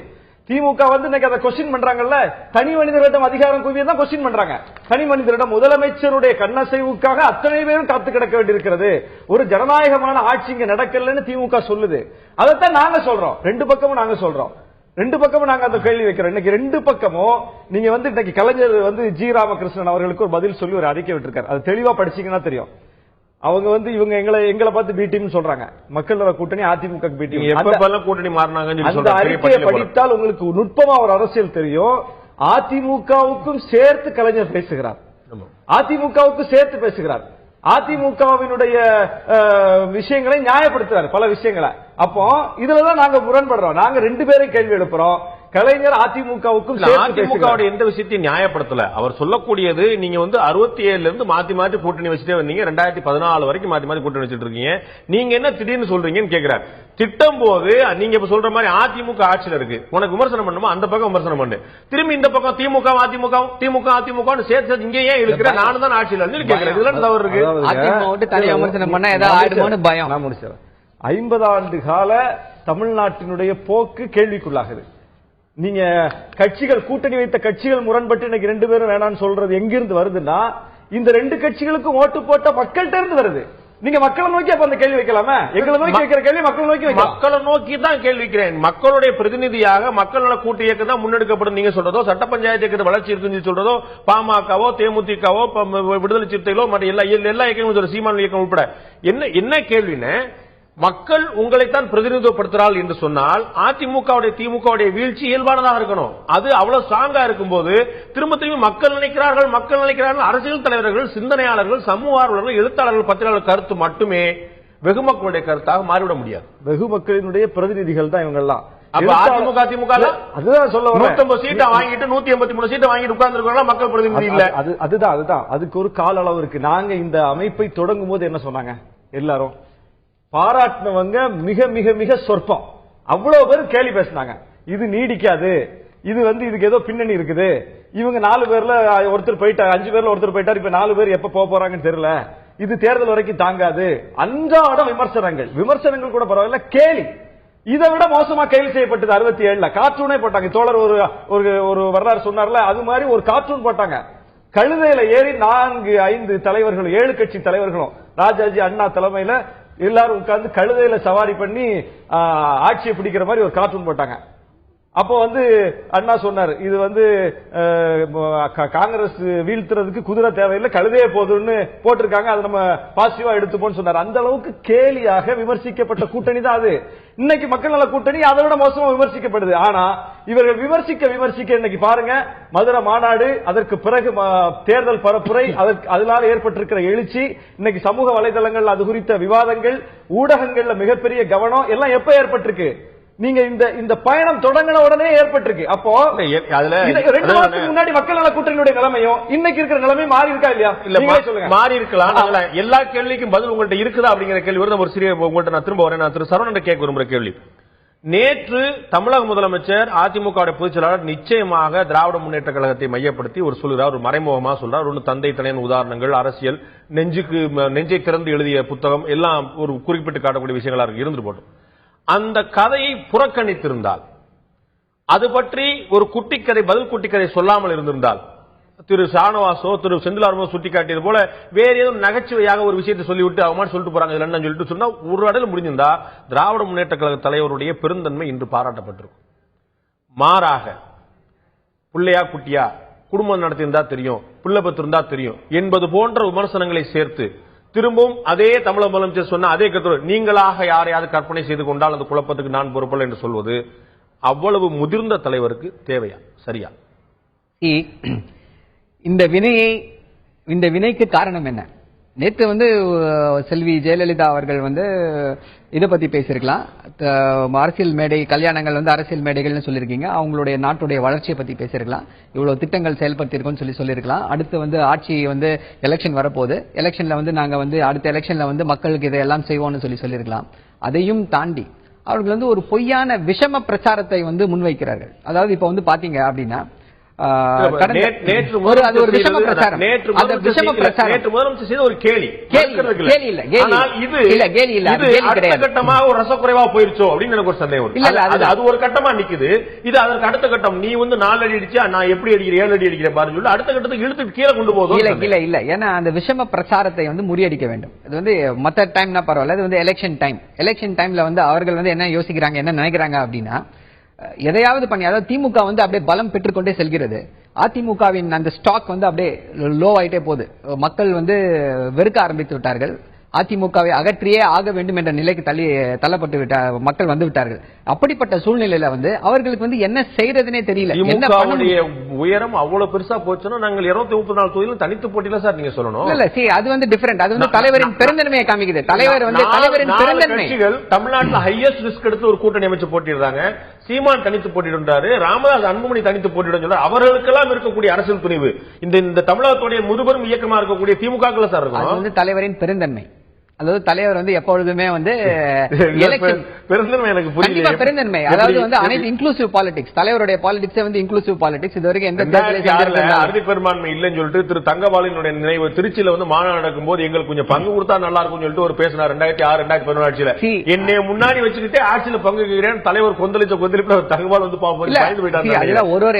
திமுக வந்து இன்னைக்கு அதை கொஸ்டின் பண்றாங்கல்ல, தனி மனிதர்களிடம் அதிகாரம் குவியதான் கொஸ்டின் பண்றாங்க. தனி மனிதரிடம் முதலமைச்சருடைய கண்ணசைவுக்காக அத்தனை பேரும் காத்து கிடக்க வேண்டியிருக்கிறது. ஒரு ஜனநாயகமான ஆட்சி இங்க நடக்கலன்னு திமுக சொல்லுது. அதைத்தான் நாங்க சொல்றோம். ரெண்டு பக்கமும் நாங்க சொல்றோம். ரெண்டு பக்கமும் நாங்க அந்த கேள்வி வைக்கிறோம். இன்னைக்கு ரெண்டு பக்கமும் நீங்க வந்து இன்னைக்கு கலைஞர் வந்து ஜி ராமகிருஷ்ணன் அவர்களுக்கு ஒரு பதில் சொல்லி ஒரு அறிக்கை விட்டுருக்காரு. அது தெளிவா படிச்சீங்கன்னா தெரியும். அவங்க வந்து இவங்க எங்களை பார்த்து பி டீம் சொல்றாங்க. மக்கள் நல கூட்டணி அதிமுக பி டீம். கூட்டணி மாறினாங்க. அந்த அறிக்கையை படித்தால் உங்களுக்கு நுட்பமா ஒரு அரசியல் தெரியும். அதிமுகவுக்கும் சேர்த்து கலைஞர் பேசுகிறார், அதிமுகவுக்கு சேர்த்து பேசுகிறார். அதிமுகவினுடைய விஷயங்களை நியாயப்படுத்துறாரு, பல விஷயங்களை. அப்போ இதுலதான் நாங்க முரண்படுறோம். நாங்க ரெண்டு பேரும் கேள்வி எழுப்புறோம். கலைஞர் அதிமுகவுக்கும் அதிமுக எந்த விஷயத்தையும் நியாயப்படுத்தல. அவர் சொல்லக்கூடியது, நீங்க வந்து 67 இருந்து மாத்தி மாத்தி கூட்டணி வச்சுட்டே வந்தீங்க, 2014 வரைக்கும் மாத்தி மாத்தி கூட்டணி வச்சுட்டு இருக்கீங்க, நீங்க என்ன திடீர்னு சொல்றீங்கன்னு கேக்குறாரு. திட்டம் போது நீங்க இப்ப சொல்ற மாதிரி அதிமுக ஆட்சியில் இருக்கு, உனக்கு விமர்சனம் பண்ணுமா அந்த பக்கம் விமர்சனம் பண்ணு, திரும்பி இந்த பக்கம் திமுக அதிமுக திமுக அதிமுக சேர்த்து இங்க ஏன் இருக்கிற, நானும் தான் ஆட்சியில் கேட்கிறேன். இதுல தவறு இருக்கு. விமர்சனம் பண்ணா ஏதாவது ஆயிடுமோன்னு பயம். நான் முடிச்சிடறேன். 50 ஆண்டு கால தமிழ்நாட்டினுடைய போக்கு கேள்விக்குள்ளாகுது. நீங்க கட்சிகள், கூட்டணி வைத்த கட்சிகள் முரண்பட்டு இன்னைக்கு ரெண்டு பேரும் வேணாம்னு சொல்றது எங்கிருந்து வருதுன்னா, இந்த ரெண்டு கட்சிகளுக்கும் ஓட்டு போட்ட மக்கள்கிட்ட இருந்து வருது. நீங்க மக்களை நோக்கி அப்ப அந்த கேள்வி வைக்கலாமா? எங்களை நோக்கி வைக்கிற கேள்வி மக்களை நோக்கி வைக்கலாம். மக்களை நோக்கி தான் கேள்வி வைக்கிறேன். மக்களுடைய பிரதிநிதியாக மக்கள் நல கூட்டு இயக்கம் தான் முன்னெடுக்கப்படும். நீங்க சொல்றதோ சட்ட பஞ்சாயத்து இயக்கத்தை வளர்ச்சி இருக்குன்னு சொல்றதோ, பாமகவோ தேமுதிகவோ விடுதலை சிறுத்தைகளோ மற்ற எல்லா இயக்கங்களும் சீமான் இயக்கம் உட்பட என்ன கேள்வின்னு, மக்கள் உங்களைத்தான் பிரதிநிதித்துவப்படுத்துறாள் என்று சொன்னால் அதிமுக திமுக வீழ்ச்சி இயல்பானதாக இருக்கணும். அது அவ்வளவு ஸ்ட்ராங்கா இருக்கும்போது திரும்ப திரும்பி மக்கள் நினைக்கிறார்கள் அரசியல் தலைவர்கள், சிந்தனையாளர்கள், சமூக ஆர்வலர்கள், எழுத்தாளர்கள், பத்திரிகையாளர்கள் கருத்து மட்டுமே வெகு மக்களுடைய கருத்தாக மாறிவிட முடியாது. வெகு மக்களினுடைய பிரதிநிதிகள் தான் இவங்க எல்லாம். அதிமுக அதுதான் சொல்ல 150 சீட்டை வாங்கிட்டு 183 சீட்டை வாங்கிட்டு உட்கார்ந்து மக்கள் பிரதிநிதி இல்ல. அதுதான் அதுக்கு ஒரு கால அளவு இருக்கு. நாங்க இந்த அமைப்பை தொடங்கும் போது என்ன சொன்னாங்க, எல்லாரும் பாராட்டினவங்க மிக மிக மிக சொற்பம். அவ்வளவு பேர் கேள்வி பேசினாங்க. இது நீடிக்காது, இது வந்து இதுக்கு ஏதோ பின்னணி இருக்குது, இவங்க 4 பேர்ல ஒருத்தர் போயிட்டார், 5 பேர்ல ஒருத்தர் போயிட்டார், இப்ப 4 பேர் எப்ப போறாங்கன்னு தெரியல, இது தேர்தல் வரைக்கும் தாங்காது. அன்றாட விமர்சனங்கள் கூட பரவாயில்ல, கேலி. இதை விட மோசமா கைது செய்யப்பட்டது 67ல கார்ட்டூனே போட்டாங்க. தோழர் ஒரு வரலாறு சொன்னார்ல, அது மாதிரி ஒரு கார்ட்டூன் போட்டாங்க. கழுதையில ஏறி 4-5 தலைவர்களும் 7 கட்சி தலைவர்களும் ராஜாஜி அண்ணா தலைமையில எல்லாரும் உட்கார்ந்து கழுதையில சவாரி பண்ணி ஆட்சியை பிடிக்கிற மாதிரி ஒரு கார்ட்டூன் போட்டாங்க. அப்போ வந்து அண்ணா சொன்னார், இது வந்து காங்கிரஸ் வீழ்த்துறதுக்கு குதிரை தேவையில்லை, கழுதையே போதுன்னு போட்டிருக்காங்க, அதை நம்ம பாசிட்டிவா எடுத்துப்போன்னு சொன்னார். அந்த அளவுக்கு கேலியாக விமர்சிக்கப்பட்ட கூட்டணி தான் அது. இன்னைக்கு மக்கள் நல கூட்டணி அதை விட மோசமா விமர்சிக்கப்படுது. ஆனா இவர்கள் விமர்சிக்க இன்னைக்கு பாருங்க, மதுரை மாநாடு, அதற்கு பிறகு தேர்தல் பரப்புரை, அதனால ஏற்பட்டிருக்கிற எழுச்சி, இன்னைக்கு சமூக வலைதளங்கள் அது குறித்த விவாதங்கள், ஊடகங்கள்ல மிகப்பெரிய கவனம் எல்லாம் எப்ப ஏற்பட்டிருக்கு, நீங்க இந்த பயணம் தொடங்கின உடனே ஏற்பட்டிருக்கு. அப்போ 2 மாசத்துக்கு முன்னாடி மக்கள் நல கூட்டணியுடைய நிலைமையும் இன்னைக்கு இருக்கிற நிலைமையும் மாறி இருக்கா இல்லையா? சொல்லுங்க. மாறி இருக்கலாம். எல்லா கேள்விக்கும் பதில் உங்கள்கிட்ட இருக்குதா அப்படிங்கிற கேள்வி ஒரு சிறிய உங்கள்கிட்ட நான் திரும்ப வரேன். நான் திரு சரவணன் கேட்க விரும்புற கேள்வி, நேற்று தமிழக முதலமைச்சர் அதிமுக பொதுச் செயலாளர் நிச்சயமாக திராவிட முன்னேற்ற கழகத்தை மையப்படுத்தி ஒரு சொல்கிறார், ஒரு மறைமுகமா சொல்றார். ஒன்று தந்தை தலைவன் உதாரணங்கள், அரசியல், நெஞ்சை திறந்து எழுதிய புத்தகம் எல்லாம் ஒரு குறிப்பிட்டு காட்டக்கூடிய விஷயங்களா இருந்துட்டு போட்டோம். அந்த கதையை புறக்கணித்திருந்தால், அது பற்றி ஒரு குட்டிக்கதை, பதில் குட்டிக்கதை சொல்லாமல் இருந்திருந்தால், திரு ஷானவாசோ திரு செந்திலார்மோ சுட்டிக்காட்டியது போல வேற ஏதோ நகைச்சுவையாக ஒரு விஷயத்தை சொல்லிவிட்டு அவமான சொல்லிட்டு போறாங்க இல்லைன்னு சொல்லிட்டு சொன்னா ஒரு அடையில் முடிஞ்சிருந்தா திராவிட முன்னேற்ற கழக தலைவருடைய பெருந்தன்மை இன்று பாராட்டப்பட்டிருக்கும். மாறாக பிள்ளையா குட்டியா குடும்பம் நடத்தியிருந்தா தெரியும், பிள்ளை பத்திருந்தா தெரியும் என்பது போன்ற விமர்சனங்களை சேர்த்து திரும்பவும் அதே தமிழக முதலமைச்சர் சொன்ன அதே கருத்து, நீங்களாக யாரையாவது கற்பனை செய்து கொண்டால் அந்த குழப்பத்துக்கு நான் பொறுப்பல்ல என்று சொல்வது அவ்வளவு முதிர்ந்த தலைவருக்கு தேவையா, சரியா? இந்த வினைக்கு காரணம் என்ன? நேற்று வந்து செல்வி ஜெயலலிதா அவர்கள் வந்து இதை பத்தி பேசியிருக்கலாம். அரசியல் மேடை கல்யாணங்கள் வந்து அரசியல் மேடைகள்னு சொல்லியிருக்கீங்க. அவங்களுடைய நாட்டுடைய வளர்ச்சியை பத்தி பேசியிருக்கலாம். இவ்வளவு திட்டங்கள் செயல்படுத்தியிருக்கோம்னு சொல்லியிருக்கலாம். அடுத்து வந்து ஆட்சி வந்து எலெக்ஷன் வரப்போகுது, எலெக்ஷன்ல வந்து நாங்க வந்து அடுத்த எலெக்ஷன்ல வந்து மக்களுக்கு இதையெல்லாம் செய்வோம்னு சொல்லியிருக்கலாம். அதையும் தாண்டி அவர்கள் வந்து ஒரு பொய்யான விஷம பிரச்சாரத்தை வந்து முன்வைக்கிறார்கள். அதாவது இப்ப வந்து பாத்தீங்க அப்படின்னா நேற்று முதலமைச்சர் செய்த ஒரு கேலி கட்டமாக ஒரு ரசக்குறைவா போயிருச்சோ அப்படின்னு எனக்கு ஒரு சந்தேகம். அது ஒரு கட்டமா நிக்குது. இது அதற்கு அடுத்த கட்டம், நீ வந்து 4 அடி அடிச்சா நான் எப்படி அடிக்கிறேன் 7 அடி அடிக்கிறேன் பாருன்னு சொல்லி அடுத்த கட்டத்துக்கு இழுத்து கீழே கொண்டு போதும். இல்ல ஏன்னா அந்த விஷம பிரச்சாரத்தை வந்து முறியடிக்க வேண்டும். இது வந்து மற்ற டைம்னா பரவாயில்ல, இது வந்து எலெக்ஷன் டைம்ல வந்து அவர்கள் வந்து என்ன யோசிக்கிறாங்க, என்ன நினைக்கிறாங்க அப்படின்னா, எதையாவது பண்ணி, அதாவது திமுக வந்து அப்படியே பலம் பெற்றுக்கொண்டே செல்கிறது. அதிமுகவின் அந்த ஸ்டாக் வந்து அப்படியே லோ ஆயிட்டே போகுது. மக்கள் வந்து வெறுக்க ஆரம்பித்து விட்டார்கள். அதிமுகவை அகற்றியே ஆக வேண்டும் என்ற நிலைக்கு தள்ளப்பட்டு மக்கள் வந்து விட்டார்கள். அப்படிப்பட்ட சூழ்நிலையில வந்து அவர்களுக்கு வந்து என்ன செய்யறதுனே தெரியல. உயரம் அவ்வளவு பெருசா போச்சுன்னா நாங்கள் 234 தொகுதியிலும் தனித்து போட்டியில சார் நீங்க சொல்லணும். இல்ல அது வந்து டிஃபரெண்ட். அது வந்து தலைவரின் பெருந்தன்மையை காமிக்குது. தலைவர் வந்து தலைவரின் பெருந்தன்மை. தமிழ்நாட்டில் ஹையஸ்ட் ரிஸ்க் எடுத்து ஒரு கூட்டணி அமைச்சு போட்டிடுறாங்க. சீமான் தனித்து போட்டிடுறாரு, ராமதாஸ் அன்புமணி தனித்து போட்டிடுறாரு. அவர்களுக்கெல்லாம் இருக்கக்கூடிய அரசியல் துணிவு இந்த தமிழகத்துடைய முதுபெரும் இயக்கமா இருக்கக்கூடிய திமுக சார் இருக்கும். அது வந்து தலைவரின் பெருந்தன்மை. அதாவது தலைவர் வந்து எப்பொழுதுமே வந்து பெருந்தன்மை எனக்கு புரியல. பெருந்தன்மை அதாவது வந்து அனைத்து இன்க்ளூசிவ் பாலிடிக்ஸ். தலைவருடைய பாலிடிக்ஸ் வந்து இன்க்ளூசிவ் பாலிடிக்ஸ். இது வரைக்கும் எந்த அறுதி பெரும்பான்மை இல்லைன்னு சொல்லிட்டு திரு தங்கபாலினுடைய நினைவு திருச்சியில வந்து மாநாடு நடக்கும் போது எங்களுக்கு கொஞ்சம் பங்கு கொடுத்தா நல்லா இருக்கும் சொல்லிட்டு ஒரு பேசினார் 2006 2011 ஆட்சியில. என்னை முன்னாடி வச்சுக்கிட்டே ஆட்சியில பங்கு கேட்கிறேன். தலைவர் கொந்தளிப்பு தங்கபால் வந்து ஒவ்வொரு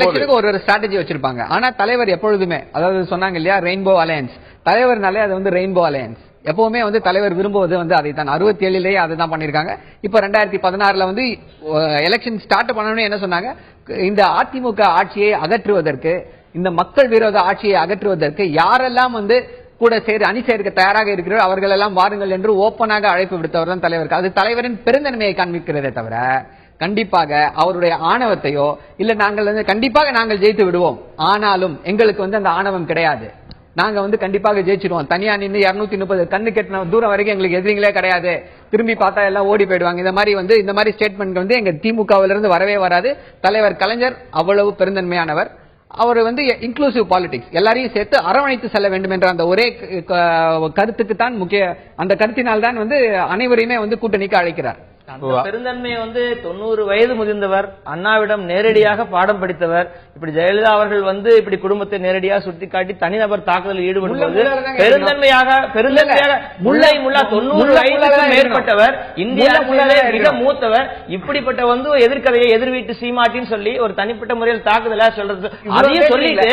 எலெக்ஷனுக்கு ஒரு ஸ்ட்ராட்டஜி வச்சிருப்பாங்க. ஆனா தலைவர் எப்பொழுதுமே, அதாவது சொன்னாங்க இல்லையா ரெயின்போ அலையன்ஸ், தலைவர்னாலே அது வந்து ரெயின்போ அலையன்ஸ். எப்பவுமே வந்து தலைவர் விரும்புவது வந்து அதை தான். 67லயே அதை தான் பண்ணிருக்காங்க. இப்ப 2016ல வந்து எலெக்ஷன் ஸ்டார்ட் பண்ணணும்னு என்ன சொன்னாங்க, இந்த அதிமுக ஆட்சியை அகற்றுவதற்கு, இந்த மக்கள் விரோத ஆட்சியை அகற்றுவதற்கு யாரெல்லாம் வந்து கூட அணி சேர்க்க தயாராக இருக்கிறார் அவர்கள் எல்லாம் வாருங்கள் என்று ஓப்பனாக அழைப்பு விடுத்தவர் தான் தலைவருக்கு. அது தலைவரின் பெருந்தன்மையை காண்பிக்கிறதே தவிர கண்டிப்பாக அவருடைய ஆணவத்தையோ இல்ல நாங்கள் வந்து கண்டிப்பாக நாங்கள் ஜெயித்து விடுவோம், ஆனாலும் எங்களுக்கு வந்து அந்த ஆணவம் கிடையாது, நாங்க வந்து கண்டிப்பாக ஜெயிச்சிருவோம், தனியா நின்று 230 கண்ணு கெட்டின தூரம் வரைக்கும் எங்களுக்கு எதிரிங்களே கிடையாது, திரும்பி பார்த்தா எல்லாம் ஓடி போயிடுவாங்க, இந்த மாதிரி ஸ்டேட்மெண்ட் வந்து எங்க திமுகவில இருந்து வரவே வராது. தலைவர் கலைஞர் அவ்வளவு பெருந்தன்மையானவர். அவர் வந்து இன்க்ளூசிவ் பாலிடிக்ஸ், எல்லாரையும் சேர்த்து அரவணைத்து செல்ல வேண்டும் என்ற அந்த ஒரே கருத்துக்கு தான் முக்கிய, அந்த கருத்தினால் தான் வந்து அனைவரையுமே வந்து கூட்டணிக்கு அழைக்கிறார். பெருந்தன்மை வந்து 90 வயது முதிர்ந்தவர், அண்ணாவிடம் நேரடியாக பாடம் படித்தவர். இப்படி ஜெயலலிதா அவர்கள் வந்து இப்படி குடும்பத்தை நேரடியாக சுட்டிக்காட்டி தனிநபர் தாக்குதலில் ஈடுபடுவது பெருந்தன்மையாக முல்லை முல்லா 90 வயதுக்கு மேற்பட்டவர், இந்தியாவிலே மிக மூத்தவர். இப்படிப்பட்ட வந்து எதிர்கதையை எதிர் வீட்டு சீமாட்டின்னு சொல்லி ஒரு தனிப்பட்ட முறையில் தாக்குதலா சொல்றது, அதையும் சொல்லிட்டு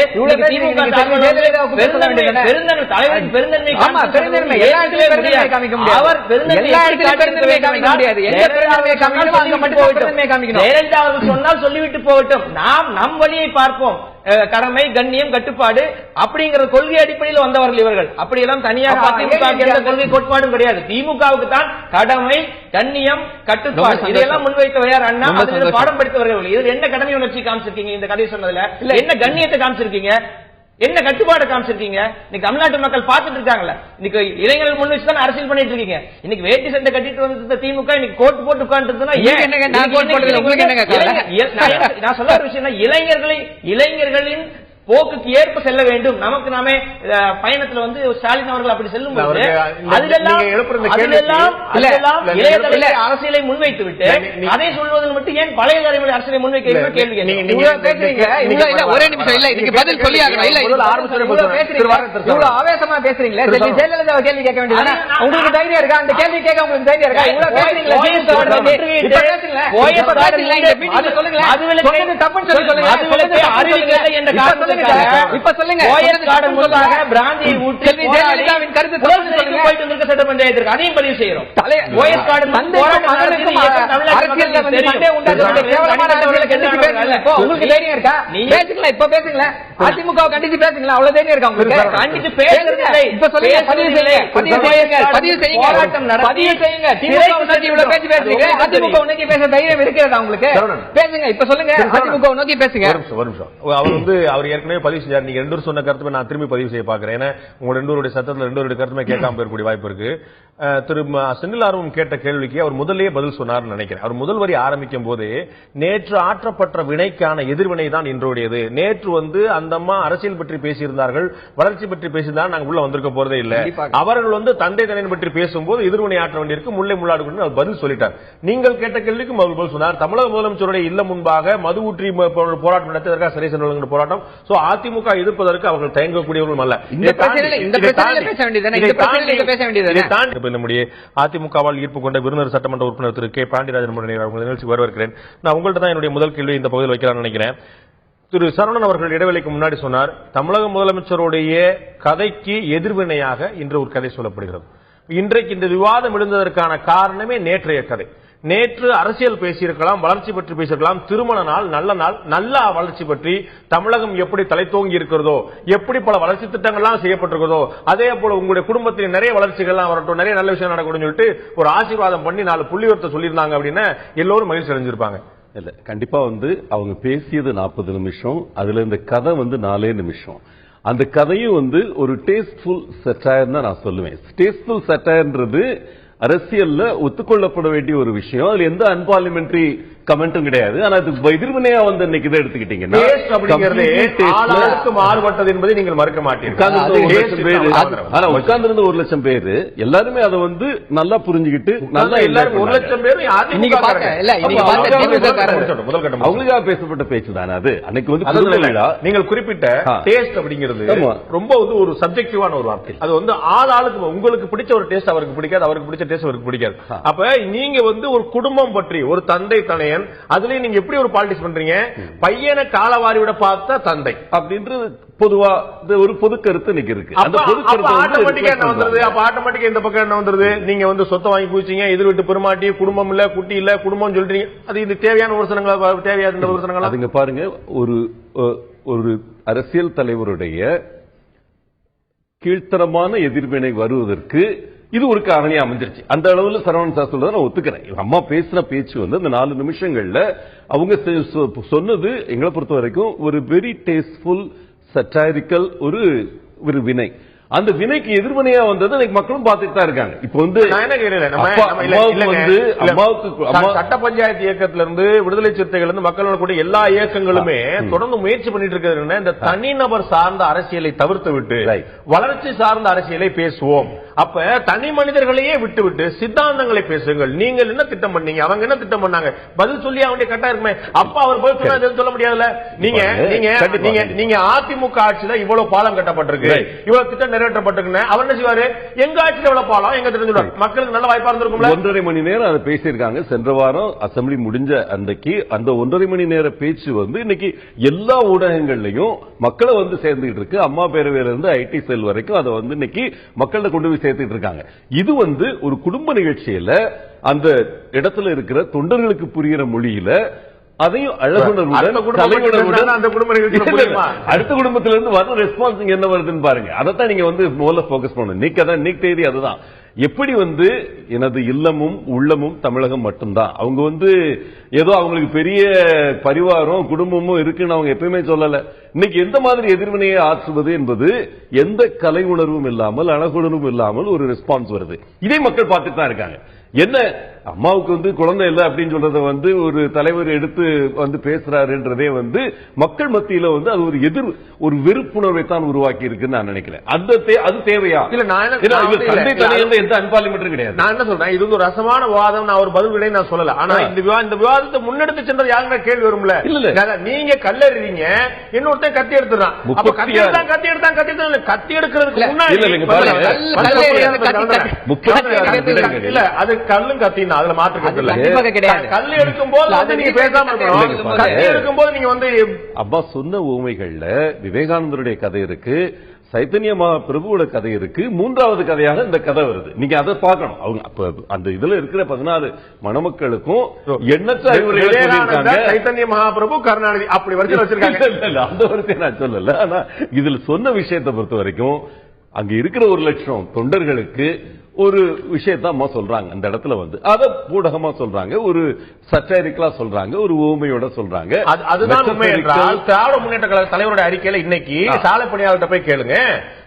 திமுக பெருந்தன்மை தலைவரின் பெருந்தன்மை அவர் பெருந்தன்மை சொன்னால் சொல்லிவிட்டு போகட்டும், நாம் நம் வழியை பார்ப்போம், கடமை கண்ணியம் கட்டுப்பாடு அப்படிங்கிற கொள்கை அடிப்படையில் வந்தவர்கள் இவர்கள். அப்படியெல்லாம் தனியாக அதிமுக கொள்கை கோட்பாடும் கிடையாது. திமுகவுக்கு தான் கடமை கண்ணியம் கட்டுப்பாடு இதையெல்லாம் முன்வைத்தவர் யார்? அண்ணா. பாடம் படித்தவர்கள். இதில் என்ன கடமை உணர்ச்சி காமிச்சிருக்கீங்க இந்த கதை சொன்னதுல? என்ன கண்ணியத்தை காமிச்சிருக்கீங்க? என்ன கட்டுப்பாடு காமிச்சிருக்கீங்க? இன்னைக்கு தமிழ்நாட்டு மக்கள் பார்த்துட்டு இருக்காங்கல்ல. இன்னைக்கு இளைஞர்கள் முன் வச்சு தான் அரசியல் பண்ணிட்டு இருக்கீங்க. இன்னைக்கு வேட்டி சட்டை கட்டிட்டு வந்து திமுக இன்னைக்கு கோட் போட்டு உட்கார்ந்துருந்தா நான் சொல்ல ஒரு விஷயம், இளைஞர்களின் போக்குக்கு ஏற்ப செல்ல வேண்டும். நமக்கு நாமே பயணத்துல வந்து ஸ்டாலின் அவர்கள் அப்படி செல்லும் போது அரசியலை முன்வைத்து விட்டு அதை சொல்வதில் மட்டும் ஏன் பழைய தலைமுறை அரசியலை முன்வைக்க கேள்வி ஒரே நிமிஷம் இல்ல, இதுக்கு பதில் சொல்லி ஆவேசமா பேசுறீங்களா? ஜெயலலிதா கேள்வி கேட்க வேண்டியது உங்களுக்கு தைரியம் இருக்கா? அந்த கேள்வி கேட்க உங்களுக்கு தைரியம் இருக்கா? தப்புன்னு சொல்லி சொல்லுங்க. இப்ப சொல்லுங்க. ஓஎஸ் கார்டன் முன்பாக பிராந்தியை ஊற்றி செல்வி ஜெயலலிதாவின் கருத்து சொல்லுங்க. போயிட்டு இருக்க சட்ட பஞ்சாயத்திற்கு அதையும் பதிவு செய்யறோம். ஓஎஸ் கார்டன் அரசியல்ல வந்து சண்டை உண்டாக்குற கேவலமான அரசியலை கண்டிச்சு பேசுங்க. உங்களுக்கு தைரியம் இருக்கா? பேசுங்களா, இப்ப பேசுங்களா. அதிமுக கண்டிச்சு பேசுங்களா, அவ்வளவு தைரியம் இருக்கா உங்களுக்கு? கண்டிச்சு பேசுறதில்லை. இப்ப சொல்லுங்க, பதிவு செய்யுங்க, பதிவு செய்யுங்க. திமுக நோக்கி இவ்வளவு பேச்சு பேசுறீங்க, அதிமுக நோக்கி பேச தைரியம் இருக்கிறதா உங்களுக்கு? பேசுங்க, இப்ப சொல்லுங்க, அதிமுக நோக்கி பேசுங்க. ஒரு நிமிஷம். அவர் ஏற்கனவே பதிவு செஞ்சார். நீங்க ரெண்டு சொன்ன கருத்து நான் திரும்பி பதிவு செய்ய பாக்குறேன். ஏன்னா உங்க ரெண்டு சத்தத்துல ரெண்டு கருத்துமே கேட்காம போயிருக்கூடிய வாய்ப்பு இருக்கு. திரு செந்தில் ஆர்வம் கேட்ட கேள்விக்கு அவர் முதல்லயே பதில் சொன்னார்னு நினைக்கிறேன். அவர் முதல் வரி ஆரம்பிக்கும் போது நேற்று ஆற்றப்பட்ட வினைக்கான எதிர்வினை தான் இன்றையது. நேற்று அந்த அம்மா அரசியல் பற்றி பேசியிருந்தார்கள், வளர்ச்சி பற்றி பேசியிருந்தால் நாங்க உள்ள வந்திருக்க போறதே இல்லை. அவர்கள் தந்தை தனையன் பற்றி பேசும்போது எதிர்வினை ஆற்ற வேண்டியிருக்கு, முல்லை முள்ளாடு கொண்டு அவர் பதில் சொல்லிட்டார். நீங்கள் கேட்ட கேள்விக்கும் அவர் பதில் சொன்னார். தமிழக முதலமைச்சருடைய இல்லம் முன்பாக மது ஊற்றி போராட்டம் நடத்தியதற்காக சிறை சென்ற போராட்டம். அதிமுக எதிர்ப்பதற்கு அவர்கள் தயங்கக்கூடியவர்களும் அல்ல. அதிமுகவால் ஈர்ப்பு கொண்ட விருந்தினர் சட்டமன்ற உறுப்பினர் திரு கே பாண்டியராஜன் நிகழ்ச்சி வரவேற்கிறேன். நான் உங்கள்கிட்ட தான் என்னுடைய முதல் கேள்வி இந்த பகுதியில் வைக்கலாம்னு நினைக்கிறேன். திரு சரவணன் அவர்கள் இடைவெளிக்கு முன்னாடி சொன்னார், தமிழக முதலமைச்சருடைய கதைக்கு எதிர்வினையாக இன்று ஒரு கதை சொல்லப்படுகிறது. இன்றைக்கு இந்த விவாதம் எழுந்ததற்கான காரணமே நேற்றைய கதை. நேற்று அரசியல் பேசியிருக்கலாம், வளர்ச்சி பற்றி பேசியிருக்கலாம், திருமண நாள், நல்ல நாள், நல்ல வளர்ச்சி பற்றி தமிழகம் எப்படி தலைத்தோங்கி இருக்கிறதோ, எப்படி பல வளர்ச்சி திட்டங்கள்லாம் செய்யப்பட்டிருக்கிறதோ, அதே போல உங்களுடைய குடும்பத்தில் நிறைய வளர்ச்சிகள்லாம் வரட்டும், நிறைய நல்ல விஷயம் நடக்கணும்னு சொல்லிட்டு ஒரு ஆசீர்வாதம் பண்ணி 4 புள்ளிவரத்தை சொல்லியிருந்தாங்க அப்படின்னா எல்லோரும் மகிழ்ச்சி அடைஞ்சிருப்பாங்க. இல்ல, கண்டிப்பா அவங்க பேசியது 40 நிமிஷம், அதுல இந்த கதை 4 நிமிஷம். அந்த கதையும் ஒரு டேஸ்ட்ஃபுல் சட்டையர் தான் நான் சொல்லுவேன். டேஸ்ட்ஃபுல் சட்டையர்ன்றது அரசியல்ல ஒத்துக்கொள்ளப்பட வேண்டிய ஒரு விஷயம். அதுல எந்த அன்பார்லிமெண்டரி கமெண்ட்டும் கிடையாது. ஆனா அதுக்கு எதிர்வினையா இன்னைக்கு இதை எடுத்துக்கிட்டீங்கன்னா மாறுபட்டது என்பதை நீங்கள் மறுக்க மாட்டீர்கள். ஆனா உட்கார்ந்து 1 லட்சம் பேரு எல்லாருமே அதை நல்லா புரிஞ்சுக்கிட்டு நல்லா எல்லாரும் 1 லட்சம் பேர் அவங்களுக்காக பேசப்பட்ட பேச்சு தானே அது. அன்னைக்கு நீங்கள் குறிப்பிட்ட டேஸ்ட் அப்படிங்கிறது ரொம்ப ஒரு சப்ஜெக்டிவான ஒரு வார்த்தை. அது ஆளுக்கு உங்களுக்கு பிடிச்ச ஒரு டேஸ்ட் அவருக்கு பிடிக்காது, அவருக்கு பிடிச்ச டேஸ்ட் அவருக்கு பிடிக்காது. அப்ப நீங்க ஒரு குடும்பம் பற்றி ஒரு தந்தை தனையன், அதுலயும் நீங்க எப்படி ஒரு பாலிடிக்ஸ் பண்றீங்க? பையனை காலவாரி விட பார்த்த தந்தை அப்படின்றது பொதுவா ஒரு பொது கருத்து இன்னைக்கு இருக்கு. அந்த பொது கருத்து ஆட்டோமேட்டிக்கா என்ன வந்துருது? அப்ப ஆட்டோமேட்டிக்கா இந்த பக்கம் என்ன வந்துருது? நீங்க சொத்தை வாங்கி குடிச்சீங்க, எதிர் வீட்டு பெருமாட்டி, குடும்பம் இல்ல, குட்டி இல்ல, குடும்பம் சொல்றீங்க. அது இது தேவையான விமர்சனங்கள், தேவையான விமர்சனங்கள். அதுங்க பாருங்க, ஒரு அரசியல் தலைவருடைய கீழ்த்தரமான எதிர்வினை வருவதற்கு இது ஒரு காரணியா அமைஞ்சிருச்சு. அந்த அளவுல சரவணன் சார் சொல்றத நான் ஒத்துக்கிறேன். அம்மா பேசின பேச்சு அந்த 4 நிமிஷங்கள்ல அவங்க சொன்னது எங்களை பொறுத்த வரைக்கும் ஒரு வெரி டேஸ்ட்ஃபுல் சட்டாரிக்கல் ஒரு வினை. அந்த வினைக்கு எதிர்வினையா வந்தது மக்களும் பார்த்துட்டு தான் இருக்காங்க. இப்ப சட்ட பஞ்சாயத்து இயக்கத்தில இருந்து விடுதலை சிறுத்தைகள் இருந்து மக்களோட கூட எல்லா இயக்கங்களுமே தொடர்ந்து முயற்சி பண்ணிட்டு இருக்கிறது இந்த தனிநபர் சார்ந்த அரசியலை தவிர்த்து விட்டு வளர்ச்சி சார்ந்த அரசியலை பேசுவோம். அப்ப தனி மனிதர்களையே விட்டு விட்டு சித்தாந்தங்களை பேசுங்கள். நீங்கள் என்ன திட்டம் பண்ணீங்க, அவங்க என்ன திட்டம் பண்ணாங்க, பதில் சொல்லி அவங்களுடைய கட்டா இருக்குமே. அப்ப அவர் பதில் சொன்னா சொல்ல முடியாதுல்ல. நீங்க அதிமுக ஆட்சியில இவ்வளவு பாலம் கட்டப்பட்டிருக்கு, இவ்வளவு திட்டம் நிறைவேற்றப்பட்டிருக்கு. அவர் என்ன செய்வாரு? எங்க ஆட்சியில் எவ்வளவு பாலம் எங்க தெரிஞ்சுடுவார். மக்களுக்கு நல்ல வாய்ப்பா இருந்திருக்கும். 1.5 மணி நேரம் அதை பேசியிருக்காங்க. சென்ற வாரம் அசம்பிளி முடிஞ்ச அன்றைக்கு அந்த 1.5 மணி நேர பேச்சு இன்னைக்கு எல்லா ஊடகங்கள்லயும் மக்களை சேர்ந்துட்டு இருக்கு. அம்மா பேரவையில இருந்து ஐடி செல் வரைக்கும் அதை இன்னைக்கு மக்கள்கிட்ட கொண்டு போய் சேர்த்துட்டு இருக்காங்க. இது ஒரு குடும்ப நிகழ்ச்சியில அந்த இடத்துல இருக்கிற தொண்டர்களுக்கு புரிகிற மொழியில அதையும் அழகுணர்வுடன் அடுத்த குடும்பத்திலிருந்து வர ரெஸ்பான்ஸ் என்ன வருதுன்னு பாருங்க. அதைத்தான் நீங்க முதல்ல போக்கஸ் பண்ணணும். நீக்க தேதி அதுதான். எப்படி எனது இல்லமும் உள்ளமும் தமிழகம் மட்டும்தான். அவங்க ஏதோ அவங்களுக்கு பெரிய பரிவாரம் குடும்பமும் இருக்குன்னு அவங்க எப்பயுமே சொல்லல. இன்னைக்கு எந்த மாதிரி எதிர்வினையை ஆற்றுவது என்பது எந்த கலை உணர்வும் இல்லாமல் அழகுணர்வும் இல்லாமல் ஒரு ரெஸ்பான்ஸ் வருது. இதை மக்கள் பார்த்துட்டு தான் இருக்காங்க. என்ன அம்மாவுக்கு குழந்தை இல்லை அப்படின்னு சொல்றத ஒரு தலைவர் எடுத்து பேசுறாருன்றதே மக்கள் மத்தியில அது ஒரு வெறுப்புணர்வை தான் உருவாக்கி இருக்குன்னு நான் நினைக்கிறேன். அது தேவையா? எந்த அன்பார்லிமெண்டரி கிடையாது. நான் என்ன சொல்றேன், இது ஒரு ரசமான வாதம். நான் ஒரு பதில் விட நான் சொல்லல. ஆனா இந்த விவாதத்தை முன்னெடுத்து சென்றது யாருன்னா கேள்வி வரும்ல. நீங்க கல்லறிறீங்க, இன்னொருத்தன் கத்தி எடுத்துறான். கத்தி எடுக்கிறதுக்கு முன்னாடி கல்லும் கத்தினா அதுல மாற்றுக்கிறது இல்ல. கண்டிப்பாக கிடையாது. கல் எடுக்கும் போது நீங்க பேசாம இருக்கணும். கத்தி எடுக்கும் போது நீங்க வந்து அப்பா சொன்ன ஊமைகள்ல விவேகானந்தருடைய கதை இருக்கு, சைத்தன்ய மகாபிரபுவோட கதை இருக்கு, மூன்றாவது கதையாக இந்த கதை வருது. நீங்க அதை பார்க்கணும். அவங்க அப்ப அந்த இதுல இருக்கிற 16 மணமக்களுக்கும் எண்ணற்ற அறிவுரைகள் சொல்லியிருக்காங்க. சைத்தன்ய மகாபிரபு கருணாநிதி அப்படி வரிசையில் வச்சிருக்காங்க. அந்த வரிசையை நான் சொல்லல. ஆனா இதுல சொன்ன விஷயத்தை பொறுத்த வரைக்கும் அங்க இருக்கிற 1 லட்சம் தொண்டர்களுக்கு ஒரு விஷயத்த அம்மா சொல்றாங்க. அந்த இடத்துல வந்து அத பூடகமா சொல்றாங்க, ஒரு சட்டரிக்கலா சொல்றாங்க, ஒரு ஊமையோட சொல்றாங்க. அதுதான் உண்மை என்றால் திராவிட முன்னேற்ற கழக தலைவருடைய அறிக்கையில இன்னைக்கு சாலை பணியாளர்கிட்ட போய் கேளுங்க,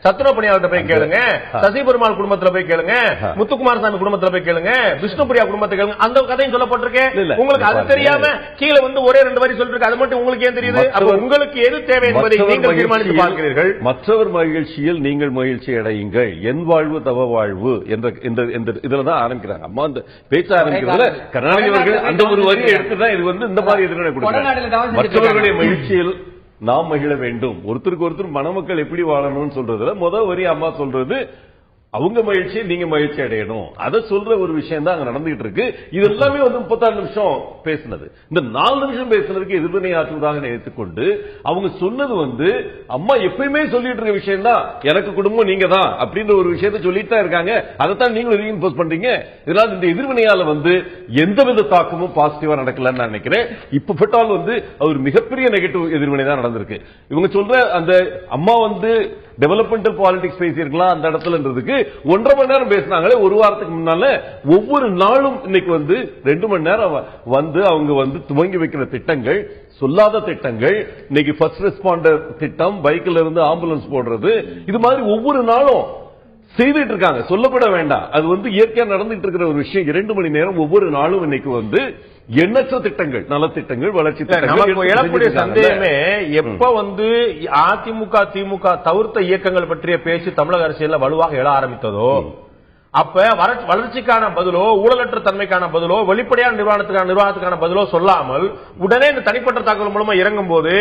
சத்துணவு பணியாளர்கிட்ட போய் கேளுங்க, சசி பெருமாள் குடும்பத்துல போய் கேளுங்க, முத்துக்குமாரசாமி குடும்பத்துல போய் கேளுங்க, விஷ்ணுபிரியா குடும்பத்தை கேளுங்க. அந்த கதையும் சொல்லப்பட்டிருக்கேன். உங்களுக்கு அது தெரியாம கீழே வந்து ஒரே 2 வரி சொல்லிருக்கு. அது மட்டும் உங்களுக்கு ஏன் தெரியுது? உங்களுக்கு எது தேவை என்பதை நீங்கள் தீர்மானித்து பார்க்கிறீர்கள். மற்றவர் மகிழ்ச்சியில் நீங்கள் மகிழ்ச்சி அடையுங்கள், என் வாழ்வு தவ வாழ்வு இதுலதான் ஆரம்பிக்கிறாங்க. அம்மா அந்த பேச்ச ஆரம்பிக்கிறதுல கருணாநிதி அவர்கள் அந்த ஒரு வரியை எடுத்துதான் இது வந்து இந்த மாதிரி எதிர்வினை கொடுக்கிறாங்க. மற்றவர்களுடைய மகிழ்ச்சியில் நாம் மகிழ வேண்டும், ஒருத்தருக்கு ஒருத்தர் மணமக்கள் எப்படி வாழணும்னு சொல்றதுல முதல் வரி அம்மா சொல்றது அவங்க மகிழ்ச்சி நீங்க மகிழ்ச்சி அடையணும். அதை சொல்ற ஒரு விஷயம் தான் அங்க நடந்துகிட்டு இருக்கு. இது எல்லாமே வந்து 36 நிமிஷம் பேசினது. இந்த 4 நிமிஷம் பேசினதுக்கு எதிர்வினை ஆற்றுவதாக நினைத்துக்கொண்டு அவங்க சொன்னது வந்து அம்மா எப்பயுமே சொல்லிட்டு இருக்க விஷயம் தான், எனக்கு குடும்பம் நீங்க தான் அப்படின்ற ஒரு விஷயத்தை சொல்லிட்டு தான் இருக்காங்க. அதைத்தான் நீங்களும் ரீஇன்போஸ் பண்றீங்க. இதனால இந்த எதிர்வினையால வந்து எந்தவித தாக்கமும் பாசிட்டிவா நடக்கலன்னு நான் நினைக்கிறேன். இப்ப பட்டால் வந்து அவர் மிகப்பெரிய நெகட்டிவ் எதிர்வினை தான் நடந்திருக்கு. இவங்க சொல்ற அந்த அம்மா வந்து டெவலப்மெண்டல் பாலிடிக்ஸ் பேசியிருக்கலாம் அந்த இடத்துலன்றதுக்கு 1.5 மணி நேரம் பேசினாங்களே ஒரு வாரத்துக்கு முன்னால. ஒவ்வொரு நாளும் இன்னைக்கு வந்து 2 மணி நேரம் வந்து அவங்க வந்து துவங்கி வைக்கிற திட்டங்கள், சொல்லாத திட்டங்கள், இன்னைக்கு ஃபர்ஸ்ட் ரெஸ்பாண்டர் திட்டம், பைக்ல இருந்து ஆம்புலன்ஸ் போடுறது, இது மாதிரி ஒவ்வொரு நாளும் செய்துட்டு இருக்காங்க. சொல்லப்பட வேண்டாம், அது வந்து இயற்கையா நடந்துட்டு இருக்கிற ஒரு விஷயம். 2 மணி நேரம் ஒவ்வொரு நாளும் இன்னைக்கு வந்து எண்ணற்ற திட்டங்கள், நலத்திட்டங்கள், வளர்ச்சி நமக்கு எழக்கூடிய சந்தேகமே எப்ப வந்து அதிமுக திமுக தவிர்த்த இயக்கங்கள் பற்றிய பேச்சு தமிழக அரசியல்ல வலுவாக எழ ஆரம்பித்ததோ அப்ப வளர்ச்சிக்கான பதிலோ, ஊழலற்ற தன்மைக்கான பதிலோ, வெளிப்படையான நிர்வாகத்துக்கான பதிலோ சொல்லாமல் உடனே இந்த தனிப்பட்ட தாக்குதல் மூலமா இறங்கும் போது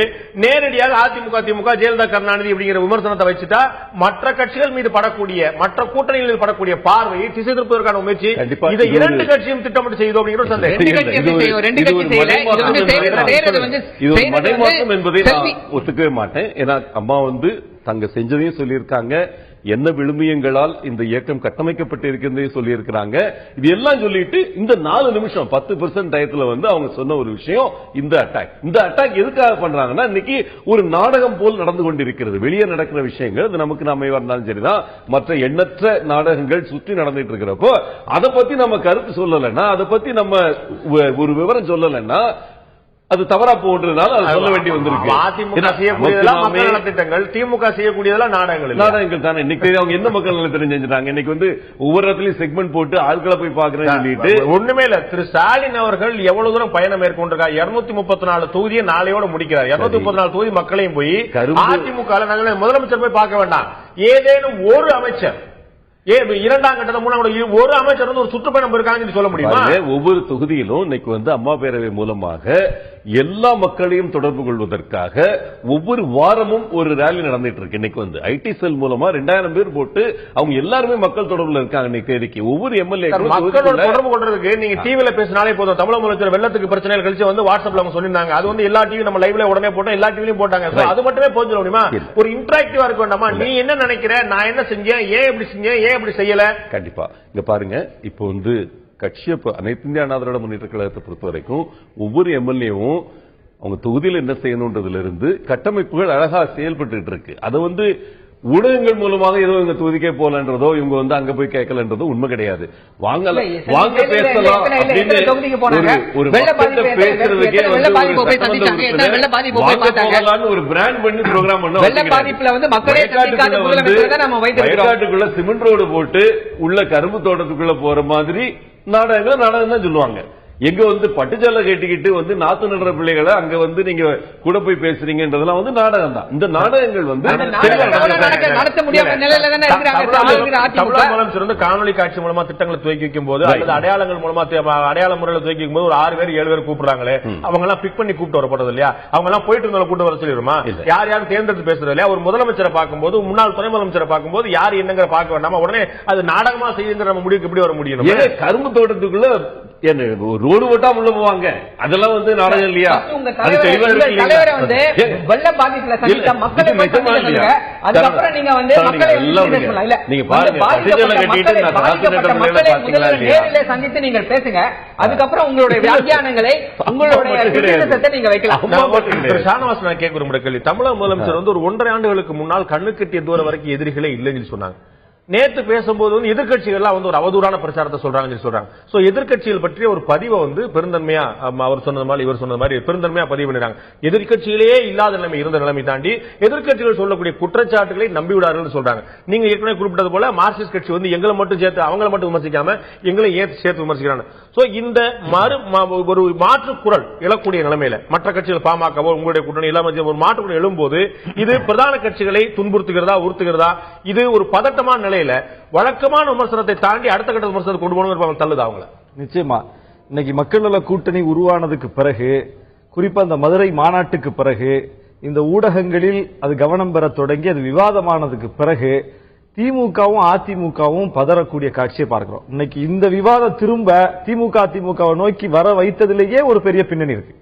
நேரடியாக அதிமுக திமுக ஜெயலலிதா கருணாநிதி அப்படிங்கிற விமர்சனத்தை வச்சுட்டா மற்ற கட்சிகள் மீது படக்கூடிய, மற்ற கூட்டணிகள் மீது படக்கூடிய பார்வையை திசை திருப்பதற்கான முயற்சி இதை 2 கட்சியும் திட்டமிட்டு செய்தோம் அப்படிங்கிற சந்தேகம். இது மடைமாற்றம் என்பதை நான் ஒத்துக்கவே மாட்டேன். ஏன்னா அம்மா வந்து தங்க செஞ்சதையும் சொல்லியிருக்காங்க, என்ன விழுமியங்களால் இந்த இயக்கம் கட்டமைக்கப்பட்டிருக்கிறதையும் சொல்லியிருக்கிறாங்க. இது எல்லாம் சொல்லிட்டு இந்த 4 நிமிஷம் 10% டயத்துல வந்து அவங்க சொன்ன ஒரு விஷயம் இந்த அட்டாக் எதுக்காக பண்றாங்கன்னா இன்னைக்கு ஒரு நாடகம் போல் நடந்து கொண்டிருக்கிறது. வெளியே நடக்கிற விஷயங்கள் அது நமக்கு நம்ம இருந்தாலும் சரிதான், மற்ற எண்ணற்ற நாடகங்கள் சுற்றி நடந்துட்டு இருக்கிறப்போ அதை பத்தி நம்ம கருத்து சொல்லலைன்னா, அதை பத்தி நம்ம ஒரு விவரம் சொல்லலைன்னா அது தவறா போன்றதுனால அது சொல்ல வேண்டி வந்திருக்கு. அதிமுக செய்யக்கூடியதெல்லாம் மக்கள் நலத்திட்டங்கள், திமுக செய்யக்கூடியதெல்லாம் நாடகங்கள் தானே. இன்னைக்கு அவங்க என்ன மக்கள் நலத்திட்டம் செஞ்சுட்டாங்க? இன்னைக்கு வந்து ஒவ்வொரு இடத்துலயும் செக்மெண்ட் போட்டு ஆட்களை போய் பாக்குறேன்னு சொல்லிட்டு ஒண்ணுமே இல்ல. திரு ஸ்டாலின் அவர்கள் எவ்வளவு தூரம் பயணம் மேற்கொண்டிருக்கார்? 234 தொகுதியை நாளையோட முடிக்கிறார். 234 தொகுதி மக்களையும் போய் அதிமுக முதலமைச்சர் போய் பார்க்க வேண்டாம், ஏதேனும் ஒரு அமைச்சர் 2ஆம் கட்டத்தில் 3ஆம் ஒரு அமைச்சர் வந்து ஒரு சுற்றுப்பயணம் இருக்காங்கன்னு சொல்ல முடியுமா? ஒவ்வொரு தொகுதியிலும் இன்னைக்கு வந்து அம்மா பேரவை மூலமாக எல்லா மக்களையும் தொடர்பு கொள்வதற்காக ஒவ்வொரு வாரமும் ஒரு ரேலி நடந்துட்டு இருக்கு. இன்னைக்கு வந்து ஐடி செல் மூலமா 2000 பேர் போட்டு அவங்க எல்லாருமே மக்கள் தொடர்புல இருக்காங்க. இன்னைக்கு தேதிக்கு ஒவ்வொரு எம்எல்ஏ மக்களோட தொடர்பு கொள்றதுக்கு நீங்க டிவில பேசினாலே போதும். தமிழக முதலமைச்சர் வெள்ளத்துக்கு பிரச்சனைகள் கழிச்சு வந்து வாட்ஸ்அப்ல அவங்க சொல்லிருந்தாங்க. அது வந்து எல்லா டிவி நம்ம லைவ்ல உடனே போட்டோம், எல்லா டிவிலையும் போட்டாங்க. அது மட்டுமே போக சொல்ல முடியுமா? ஒரு இன்டராக்டிவா இருக்க வேண்டாமா? நீ என்ன நினைக்கிற, நான் என்ன செஞ்சேன், ஏன் இப்படி செஞ்சேன், ஏன் இப்படி செய்யல? கண்டிப்பா இங்க பாருங்க, இப்போ வந்து கட்சியை அனைத்து இந்திய அண்ணா திராவிட முன்னேற்ற கழகத்தை பொறுத்த வரைக்கும் ஒவ்வொரு எம்எல்ஏவும் அவங்க தொகுதியில் என்ன செய்யணும்ன்றதுல இருந்து கட்டமைப்புகள் அழகா செயல்பட்டு இருக்கு. அதை வந்து ஊடகங்கள் மூலமாக ஏதோ இவங்க தொகுதிக்கே போலன்றதோ இவங்க வந்து அங்க போய் கேட்கலன்றதோ உண்மை கிடையாது. வாங்க பேசலாம் ஒரு பேசுறதுக்கே ஒரு பிராண்ட் பண்ணி ப்ரோக்ராம் வயக்காட்டுக்குள்ள சிமெண்ட் ரோடு போட்டு உள்ள கரும்பு தோட்டத்துக்குள்ள போற மாதிரி நாடகம் தான் சொல்லுவாங்க. எங்க வந்து பட்டுச்சேலை கட்டிக்கிட்டு வந்து நாத்து நடுற பிள்ளைகளை அங்க வந்து நீங்க கூட போய் பேசுறீங்கன்றதெல்லாம் வந்து நாடகம் தான். இந்த நாடகங்கள் வந்து நடத்த முடியாத நிலையில தானே இருக்கிறாங்க. காணொலி காட்சி மூலமா திட்டங்களை துவக்கி வைக்கும் போது அல்லது அடையாளங்கள் மூலமா அடையாள முறையில் துவக்கி வைக்கும் போது ஒரு 6 பேர் 7 பேர் கூப்பிடுறாங்களே, அவங்க எல்லாம் பிக் பண்ணி கூப்பிட்டு வரப்பட்டது இல்லையா? அவங்க எல்லாம் போயிட்டு இருந்தாலும் கூட்டு வர சொல்லிடுமா? யார் யாரும் தேர்ந்தெடுத்து பேசுறது இல்லையா? ஒரு முதலமைச்சரை பார்க்கும்போது, முன்னாள் துணை முதலமைச்சரை பார்க்கும்போது யார் என்னங்கிற பார்க்க வேண்டாமா? உடனே அது நாடகமா செய்யுங்கிற நம்ம முடிவுக்கு எப்படி வர முடியும்? கரும்பு தோட்டத்துக்குள்ள ரோடு ஓட்டா உள்ள போவாங்க, அதெல்லாம் வந்து நாடகம் இல்லையா? அது தெளிவா இருக்கு. வெள்ள பாதிப்புல சந்தித்த மக்களை அதுக்கப்புறம் நீங்க வந்து நீங்க பாருங்க, நேரிலே சந்தித்து நீங்கள் பேசுங்க. அதுக்கப்புறம் உங்களுடைய வியாக்கியானங்களை உங்களுடைய நீங்க வைக்கலாம். ஷானவாஸ், நான் கேட்க விரும்புற கேள்வி, தமிழக முதலமைச்சர் வந்து ஒரு 1.5 ஆண்டுகளுக்கு முன்னால் கண்ணு கட்டிய தூரம் வரைக்கும் எதிரிகளே இல்லைன்னு சொன்னாங்க. நேத்து பேசும்போது வந்து எதிர்கட்சிகள்லாம் வந்து ஒரு அவதூறான பிரச்சாரத்தை சொல்றாங்க. சோ எதிர்கட்சிகள் பற்றிய ஒரு பதிவை வந்து பெருந்தன்மையா, அவர் சொன்னது மாதிரி இவர் சொன்னது மாதிரி பெருந்தன்மையா பதிவு பண்ணிடுறாங்க. எதிர்கட்சிகளே இல்லாத நிலைமை இருந்த நிலைமை தாண்டி எதிர்கட்சிகள் சொல்லக்கூடிய குற்றச்சாட்டுகளை நம்பி விடார்கள் சொல்றாங்க. நீங்க ஏற்கனவே குறிப்பிட்டது போல மார்க்சிஸ்ட் கட்சி வந்து எங்களை மட்டும் சேர்த்து அவங்களை மட்டும் விமர்சிக்காம எங்களை சேர்த்து விமர்சிக்கிறாங்க. சோ இந்த ஒரு மாற்று குரல் எழக்கூடிய நிலைமையில மற்ற கட்சிகள் பாமகவோ உங்களுடைய கூட்டணி இல்லாம ஒரு மாற்று குரல் எழும்போது இது பிரதான கட்சிகளை துன்புறுத்துகிறதா உறுத்துகிறதா? இது ஒரு பதட்டமான நிலை வழக்கமான விமர்சனத்தை தாண்டி அடுத்த கட்ட விமர்சனத்தை கொண்டு போகணும் தள்ளுது அவங்கள. நிச்சயமா இன்னைக்கு மக்கள் நல கூட்டணி உருவானதுக்கு பிறகு, குறிப்பா அந்த மதுரை மாநாட்டுக்கு பிறகு, இந்த ஊடகங்களில் அது கவனம் பெற தொடங்கி அது விவாதமானதுக்கு பிறகு திமுகவும் அதிமுகவும் பதறக்கூடிய காட்சியை பார்க்கிறோம். இன்னைக்கு இந்த விவாதம் திரும்ப திமுக அதிமுகவை நோக்கி வர வைத்ததிலேயே ஒரு பெரிய பின்னணி இருக்கு.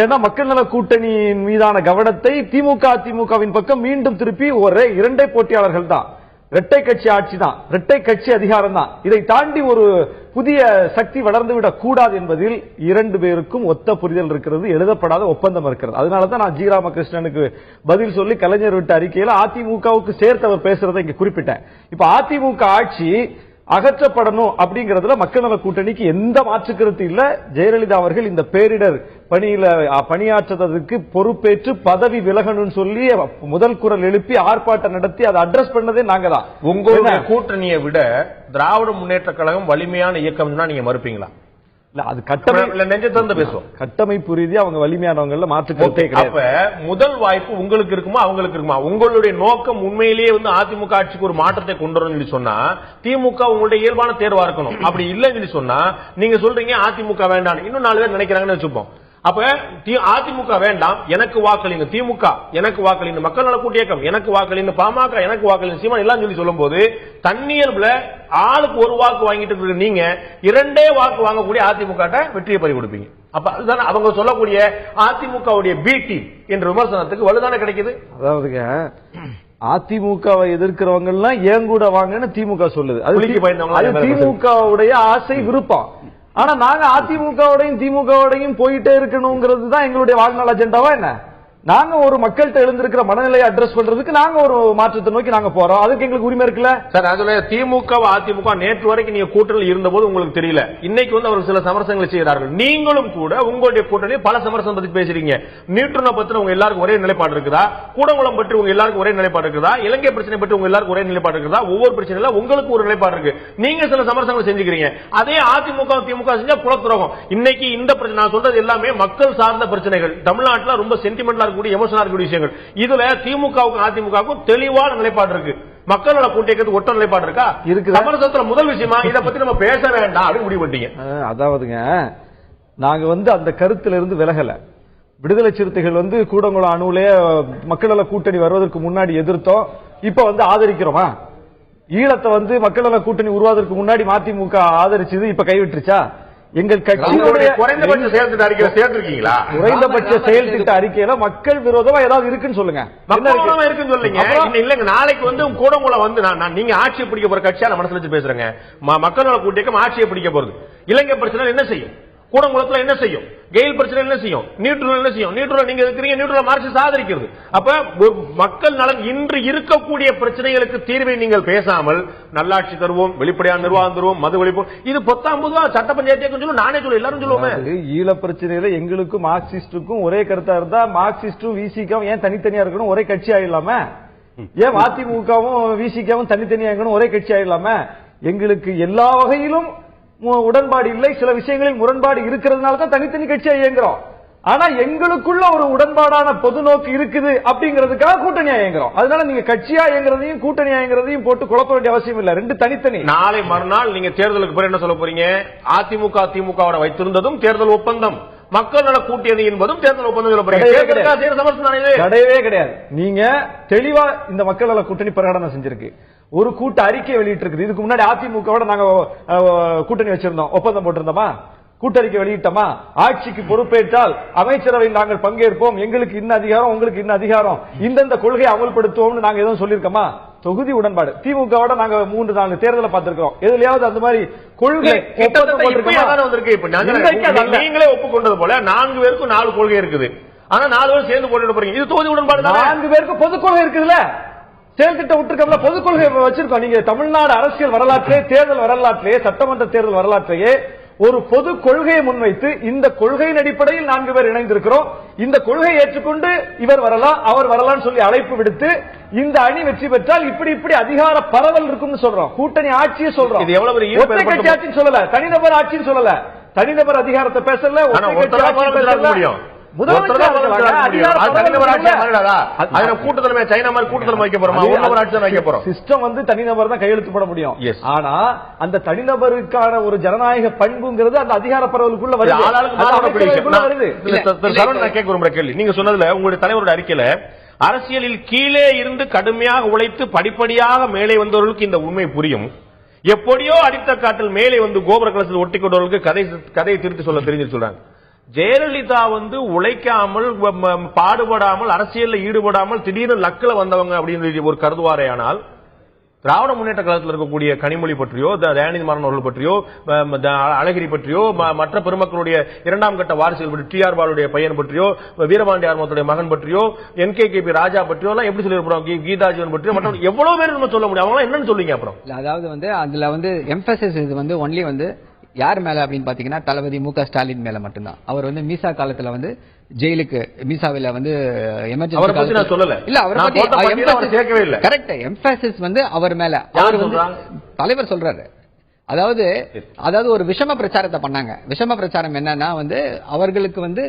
ஏன்னா மக்கள் நல கூட்டணியின் மீதான கவனத்தை திமுக அதிமுகவின் பக்கம் மீண்டும் திருப்பி ஒரே 2 போட்டியாளர்கள் தான், இரட்டை கட்சி ஆட்சி தான், இரட்டை கட்சி அதிகாரம் தான். இதை தாண்டி ஒரு புதிய சக்தி வளர்ந்துவிடக் கூடாது என்பதில் 2 பேருக்கும் ஒத்த புரிதல் இருக்கிறது, எழுதப்படாத ஒப்பந்தம் இருக்கிறது. அதனாலதான் நான் ஜி ராமகிருஷ்ணனுக்கு பதில் சொல்லி கலைஞர் விட்ட அறிக்கையில அதிமுகவுக்கு சேர்த்து அவர் பேசுறதை இங்க குறிப்பிட்டேன். இப்ப அதிமுக ஆட்சி அகற்றப்படணும் அப்படிங்கறதுல மக்கள் நல கூட்டணிக்கு எந்த மாற்று கருத்து இல்ல. ஜெயலலிதா அவர்கள் இந்த பேரிடர் பணியில பணியாற்றதுக்கு பொறுப்பேற்று பதவி விலகணும்னு சொல்லி முதல் குரல் எழுப்பி ஆர்ப்பாட்டம் நடத்தி அதை அட்ரஸ் பண்ணதே நாங்க தான். உங்களுடைய கூட்டணியை விட திராவிட முன்னேற்ற கழகம் வலிமையான இயக்கம் நீங்க மறுப்பீங்களா? அது கட்டமைப்பு ரீதியா அவங்க வலிமையானவங்க மாற்று கருத்தே கிடையாது. முதல் வாய்ப்பு உங்களுக்கு இருக்குமா அவங்களுக்கு இருக்குமா? உங்களுடைய நோக்கம் உண்மையிலேயே வந்து அதிமுக ஆட்சிக்கு ஒரு மாற்றத்தை கொண்டு வரணும்னு சொன்னா திமுக உங்களுடைய இயல்பான தேர்வா இருக்கணும். அப்படி இல்லைன்னு சொன்னா நீங்க சொல்றீங்க அதிமுக வேண்டாம், இன்னும் 4 பேர் நினைக்கிறாங்கன்னு வச்சுப்போம். அப்ப அதிமுக வேண்டாம், எனக்கு வாக்களிங்க, திமுக எனக்கு வாக்களிங்க, மக்கள் நல கூட்டணி இயக்கம் எனக்கு வாக்களிங்க, பாமக எனக்கு வாக்களிங்க, சீமான் எல்லாம் சொல்லி சொல்லும் போது தன்னியல்புல ஆளுக்கு 1 வாக்கு வாங்கிட்டு இருக்க நீங்க 2 வாக்கு வாங்கக்கூடிய அதிமுக வெற்றியை பறி கொடுப்பீங்க. அப்ப அதுதான் அவங்க சொல்லக்கூடிய அதிமுகவுடைய பி டீம் என்ற விமர்சனத்துக்கு வலுதானே கிடைக்குது. அதாவதுங்க அதிமுகவை எதிர்க்கிறவங்க எல்லாம் ஏன் கூட வாங்கன்னு திமுக சொல்லுது. அது திமுகவுடைய ஆசை விருப்பம். ஆனா நாங்க அதிமுகவோடையும் திமுகவோடையும் போயிட்டே இருக்கணுங்கிறது தான் எங்களுடைய வாழ்நாள் அஜெண்டாவா என்ன? நாங்க ஒரு மக்கள்கிட்ட எழுந்திருக்கிற மனநிலையை அட்ரஸ் பண்றதுக்கு நாங்க ஒரு மாற்றத்தை நோக்கி நாங்க போறோம். அதுக்கு எங்களுக்கு உரிமை இருக்குல்ல சார். அதுல திமுக அதிமுக நேற்று வரைக்கும் நீங்க கூட்டணியில் இருந்த போது உங்களுக்கு தெரியல, இன்னைக்கு வந்து அவர் சில சமரசங்களை செய்கிறார்கள். நீங்களும் கூட உங்களுடைய கூட்டணி பல சமரசம் பத்தி பேசுறீங்க. நியூட்ரனை பத்தி உங்க எல்லாருக்கும் ஒரே நிலைப்பாடு இருக்குதா? கூடங்குளம் பற்றி உங்க எல்லாருக்கும் ஒரே நிலைப்பாடு இருக்குதா? இலங்கை பிரச்சனை பற்றி உங்க எல்லாருக்கும் ஒரே நிலைப்பாடு இருக்குதா? ஒவ்வொரு பிரச்சனையில உங்களுக்கு ஒரு நிலைப்பாடு இருக்கு. நீங்க சில சமரசங்களை செஞ்சுக்கிறீங்க. அதே அதிமுக திமுக செஞ்சா குலத்துரோகம். இன்னைக்கு இந்த பிரச்சனை நான் சொல்றது எல்லாமே மக்கள் சார்ந்த பிரச்சனைகள், தமிழ்நாட்டில் ரொம்ப சென்டிமெண்டலா எமோஷனலா இருக்கக்கூடிய விஷயங்கள். இதுல திமுகவுக்கும் அதிமுகவுக்கும் தெளிவான நிலைப்பாடு இருக்கு. மக்கள் நல கூட்டணிக்கு ஒட்ட நிலைப்பாடு இருக்கா? இருக்கு. சமரசத்துல முதல் விஷயமா இதை பத்தி நம்ம பேச வேண்டாம் அப்படின்னு முடிவு பண்ணிட்டீங்க. அதாவதுங்க நாங்க வந்து அந்த கருத்துல இருந்து விலகல. விடுதலை சிறுத்தைகள் வந்து கூடங்குளம் அணுவிலே மக்கள் நல கூட்டணி வருவதற்கு முன்னாடி எதிர்த்தோம், இப்ப வந்து ஆதரிக்கிறோமா? ஈழத்தை வந்து மக்கள் நல கூட்டணி உருவாவதற்கு முன்னாடி மதிமுக ஆதரிச்சது இப்ப கைவிட்டுருச்சா? எங்கள் கட்சியுடைய குறைந்தபட்ச செயல் திட்ட அறிக்கையில சேர்த்திருக்கீங்களா? குறைந்தபட்ச செயல் திட்ட அறிக்கையில மக்கள் விரோதமா ஏதாவது இருக்குன்னு சொல்லுங்க. இருக்குன்னு சொல்லுங்க. இல்லங்க, நாளைக்கு வந்து கூடங்குளம் வந்து நீங்க ஆட்சியை பிடிக்க போற கட்சியா மனசுல வச்சு பேசுறேங்க. மக்கள் நல கூட்டணிக்கு ஆட்சியை பிடிக்க போறது. இலங்கை பிரச்சனை என்ன செய்யும்? கூடங்குளத்துல என்ன செய்யும்? கெயில் பிரச்சனை என்ன செய்யும்? நியூட்ரல் என்ன செய்யும்? நியூட்ரல் நீங்க இருக்கிறீங்க, நியூட்ரல் மார்க்சிஸ்ட் ஆதரிக்கிறது. அப்ப மக்கள் நலன் இன்று இருக்கக்கூடிய பிரச்சனைகளுக்கு தீர்வை நீங்கள் பேசாமல் நல்லாட்சி தருவோம், வெளிப்படையான நிர்வாகம் தருவோம், மது ஒழிப்போம், இது 19 சட்ட பஞ்சாயத்து சொல்லி நானே சொல்ல எல்லாரும் சொல்லுவோம். ஈழ பிரச்சனையில எங்களுக்கும் மார்க்சிஸ்டுக்கும் ஒரே கருத்தா இருந்தா மார்க்சிஸ்டும் விசிகாவும் ஏன் தனித்தனியா இருக்கணும்? ஒரே கட்சி ஆயிடலாம? ஏன் அதிமுகவும் விசிகாவும் தனித்தனியா இருக்கணும்? ஒரே கட்சி ஆயிடலாம? எங்களுக்கு எல்லா வகையிலும் உடன்பாடு இல்லை, சில விஷயங்களில் முரண்பாடு இருக்கிறதுனால தான் தனித்தனி கட்சியா இயங்குறோம். ஆனா எங்களுக்குள்ள ஒரு உடன்பாடான பொது நோக்கு இருக்குது அப்படிங்கிறதுக்காக கூட்டணியா இயங்குறோம். அதனால நீங்க கட்சியா இயங்குறதையும் கூட்டணியா இயங்குறதையும் போட்டு குழப்ப வேண்டிய அவசியம் இல்ல. ரெண்டு தனித்தனி. நாளை மறுநாள் நீங்க தேர்தலுக்கு பிறகு என்ன சொல்ல போறீங்க? அதிமுக திமுக வைத்திருந்ததும் தேர்தல் ஒப்பந்தம், மக்கள் நல கூட்டியது என்பதும் தேர்தல் ஒப்பந்தம். கிடையவே கிடையாது. நீங்க தெளிவா இந்த மக்கள் நல கூட்டணி பிரகடனம் செஞ்சிருக்கு, ஒரு கூட்ட அறிக்கை வெளியிட்டு இருக்குது. இதுக்கு முன்னாடி அதிமுகவோட நாங்க கூட்டணி வச்சிருந்தோம், ஒப்பந்தம் போட்டிருந்தோமா? கூட்டறிக்கை வெளியிட்டோமா? ஆட்சிக்கு பொறுப்பேற்றால் அமைச்சரவையில் நாங்கள் பங்கேற்போம், எங்களுக்கு இன்ன அதிகாரம், உங்களுக்கு இன்ன அதிகாரம், இந்தந்த கொள்கையை அமல்படுத்துவோம்னு நாங்க எதுவும் சொல்லியிருக்கோமா? தொகுதி உடன்பாடு திமுகவோட நாங்க 3-4 தேர்தலை பார்த்திருக்கோம். எதுலயாவது அந்த மாதிரி கொள்கை நீங்களே ஒப்புக்கொண்டது போல 4 பேருக்கும் 4 கொள்கை இருக்குது. ஆனா 4 பேரும் சேர்ந்து போட்டு போறீங்க. இது தொகுதி உடன்பாடு. 4 பேருக்கு பொது கொள்கை இருக்குதுல்ல, செயல் திட்டம் விட்டுருக்கோம்ல, பொது கொள்கை வச்சிருக்கோம். நீங்க தமிழ்நாடு அரசியல் வரலாற்றிலே, தேர்தல் வரலாற்றிலே, சட்டமன்ற தேர்தல் வரலாற்றையே ஒரு பொது கொள்கையை முன்வைத்து இந்த கொள்கையின் அடிப்படையில் 4 பேர் இணைந்திருக்கிறோம், இந்த கொள்கையை ஏற்றுக்கொண்டு இவர் வரலாம் அவர் வரலாம் சொல்லி அழைப்பு விடுத்து இந்த அணி வெற்றி பெற்றால் இப்படி இப்படி அதிகார பரவல் இருக்கும்னு சொல்றோம். கூட்டணி ஆட்சியை சொல்றோம். இது எவ்வளவு ஒற்றை கட்சி ஆட்சின்னு சொல்லல, தனிநபர் ஆட்சின்னு சொல்லல, தனிநபர் அதிகாரத்தை பேசல, முடியும். சிஸ்டம் வந்து தனிநபர் தான் கையெழுத்து போட முடியும். ஆனா அந்த தனிநபருக்கான ஒரு ஜனநாயக பண்புங்கிறது அந்த அதிகார பரவலுக்குள்ள வருது. கேள்வி நீங்க சொன்னதுல உங்களுடைய தலைவருடைய அறிக்கையில அரசியலில் கீழே இருந்து கடுமையாக உழைத்து படிப்படியாக மேலே வந்தவர்களுக்கு இந்த உண்மை புரியும், எப்படியோ அடித்த காட்டில் மேலே வந்து கோபுர கலசத்தில் ஒட்டி கொண்டவர்களுக்கு கதையை திருத்தி சொல்ல தெரிஞ்சு சொல்றாங்க. ஜெயலலிதா வந்து உழைக்காமல் பாடுபடாமல் அரசியலில் ஈடுபடாமல் திடீர்னு லக்கில் வந்தவங்க அப்படின்னு ஒரு கருதுவாரேயானால், திராவிட முன்னேற்ற கழகத்தில் இருக்கக்கூடிய கனிமொழி பற்றியோ, தயாநிதி மாறன் அவர்கள் பற்றியோ, அழகிரி பற்றியோ, மற்ற பெருமக்களுடைய 2ஆம் கட்ட வாரிசுகள் பற்றி, டி.ஆர். பாலுடைய பையன் பற்றியோ, வீரபாண்டி ஆர்மத்துடைய மகன் பற்றியோ, என்.கே.பி. ராஜா பற்றியோ எல்லாம் எப்படி சொல்லியிருப்போம், கீதாஜீவன் பற்றியோ, மற்ற எவ்வளவு பேர் நம்ம சொல்ல முடியும்? அவங்க என்னன்னு சொல்லுங்க. அப்புறம் அதாவது வந்து அதுல வந்து எம்பசிஸ் இது வந்து ஒன்லி வந்து யார் மேல அப்படின்னு பாத்தீங்கன்னா தளபதி மு.க. ஸ்டாலின் மேல மட்டும்தான். அவர் வந்து மீசா காலத்துல வந்து ஜெயிலுக்கு மீசாவில வந்து எமர்ஜென்சி சொல்லல இல்ல, அவர் கேட்கவே இல்ல. கரெக்ட். எம்பசிஸ் வந்து அவர் மேல அவர் வந்து தலைவர் சொல்றாரு. அதாவது ஒரு விஷம பிரச்சாரத்தை பண்ணாங்க. விஷம பிரச்சாரம் என்னன்னா வந்து அவர்களுக்கு வந்து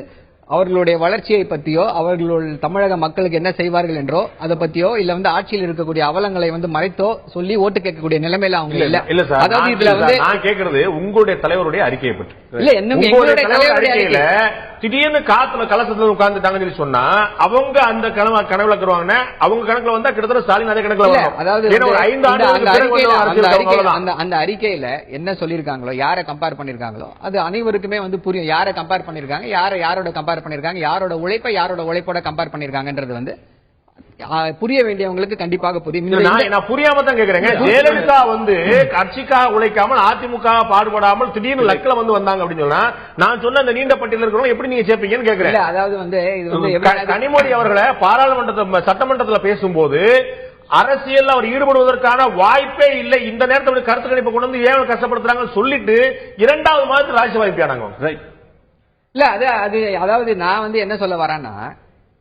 அவர்களுடைய வளர்ச்சியை பற்றியோ, அவர்களுடைய தமிழக மக்களுக்கு என்ன செய்வார்கள் என்றோ அதை பத்தியோ, இல்ல வந்து ஆட்சியில் இருக்கக்கூடிய அவலங்களை வந்து மறைத்தோ சொல்லி ஓட்டு கேட்கக்கூடிய நிலைமையில அவங்க இல்ல. இல்ல சார், அதாவது இதுல வந்து நான் கேக்குறது உங்களுடைய தலைவருடைய அறிக்கையை பற்றி இல்ல. என்ன எங்களுடைய தலைவருடைய அறிக்கையில திடீர்னு காத்துல கலசத்துல உட்கார்ந்துட்டாங்கன்னு சொன்னா அவங்க அந்த கனவுல இருக்கிறாங்க. அவங்க கணக்குல வந்தா கிட்டத்தட்ட ஸ்டாலின் அதே கணக்குல வரும். அதாவது 5 ஆண்டு அந்த அறிக்கையில என்ன சொல்லிருக்காங்களோ, யாரை கம்பேர் பண்ணிருக்காங்களோ அது அனைவருக்குமே வந்து புரியும். யாரை கம்பேர் பண்ணிருக்காங்க, யாரோட கம்பேர் பண்ணிருக்காங்க, யாரோட உழைப்பை யாரோட உழைப்போட கம்பேர் பண்ணிருக்காங்கன்றது வந்து புரிய வேண்டியவங்களுக்கு கண்டிப்பாக புரியும். நான் புரியாம தான் கேக்குறேங்க. ஜெயலலிதா வந்து கட்சிக்காக உழைக்காமல் அதிமுக பாடுபடாமல் திடீர்னு லக்கில வந்து வந்தாங்க அப்படின்னு சொன்னா நான் சொன்ன அந்த நீண்ட பட்டியல் இருக்கிறவங்க எப்படி நீங்க சேர்ப்பீங்கன்னு கேக்குறேன். அதாவது வந்து இது வந்து கனிமொழி அவர்களை பாராளுமன்ற சட்டமன்றத்தில் பேசும்போது அரசியல் அவர் ஈடுபடுவதற்கான வாய்ப்பே இல்லை, இந்த நேரத்தில் கருத்து கணிப்பு கொண்டு வந்து ஏன் கஷ்டப்படுத்துறாங்க சொல்லிட்டு 2வது மாதத்தில் ராஜ்யசபா வாய்ப்பானாங்க. இல்ல அதாவது நான் வந்து என்ன சொல்ல வரேன்னா,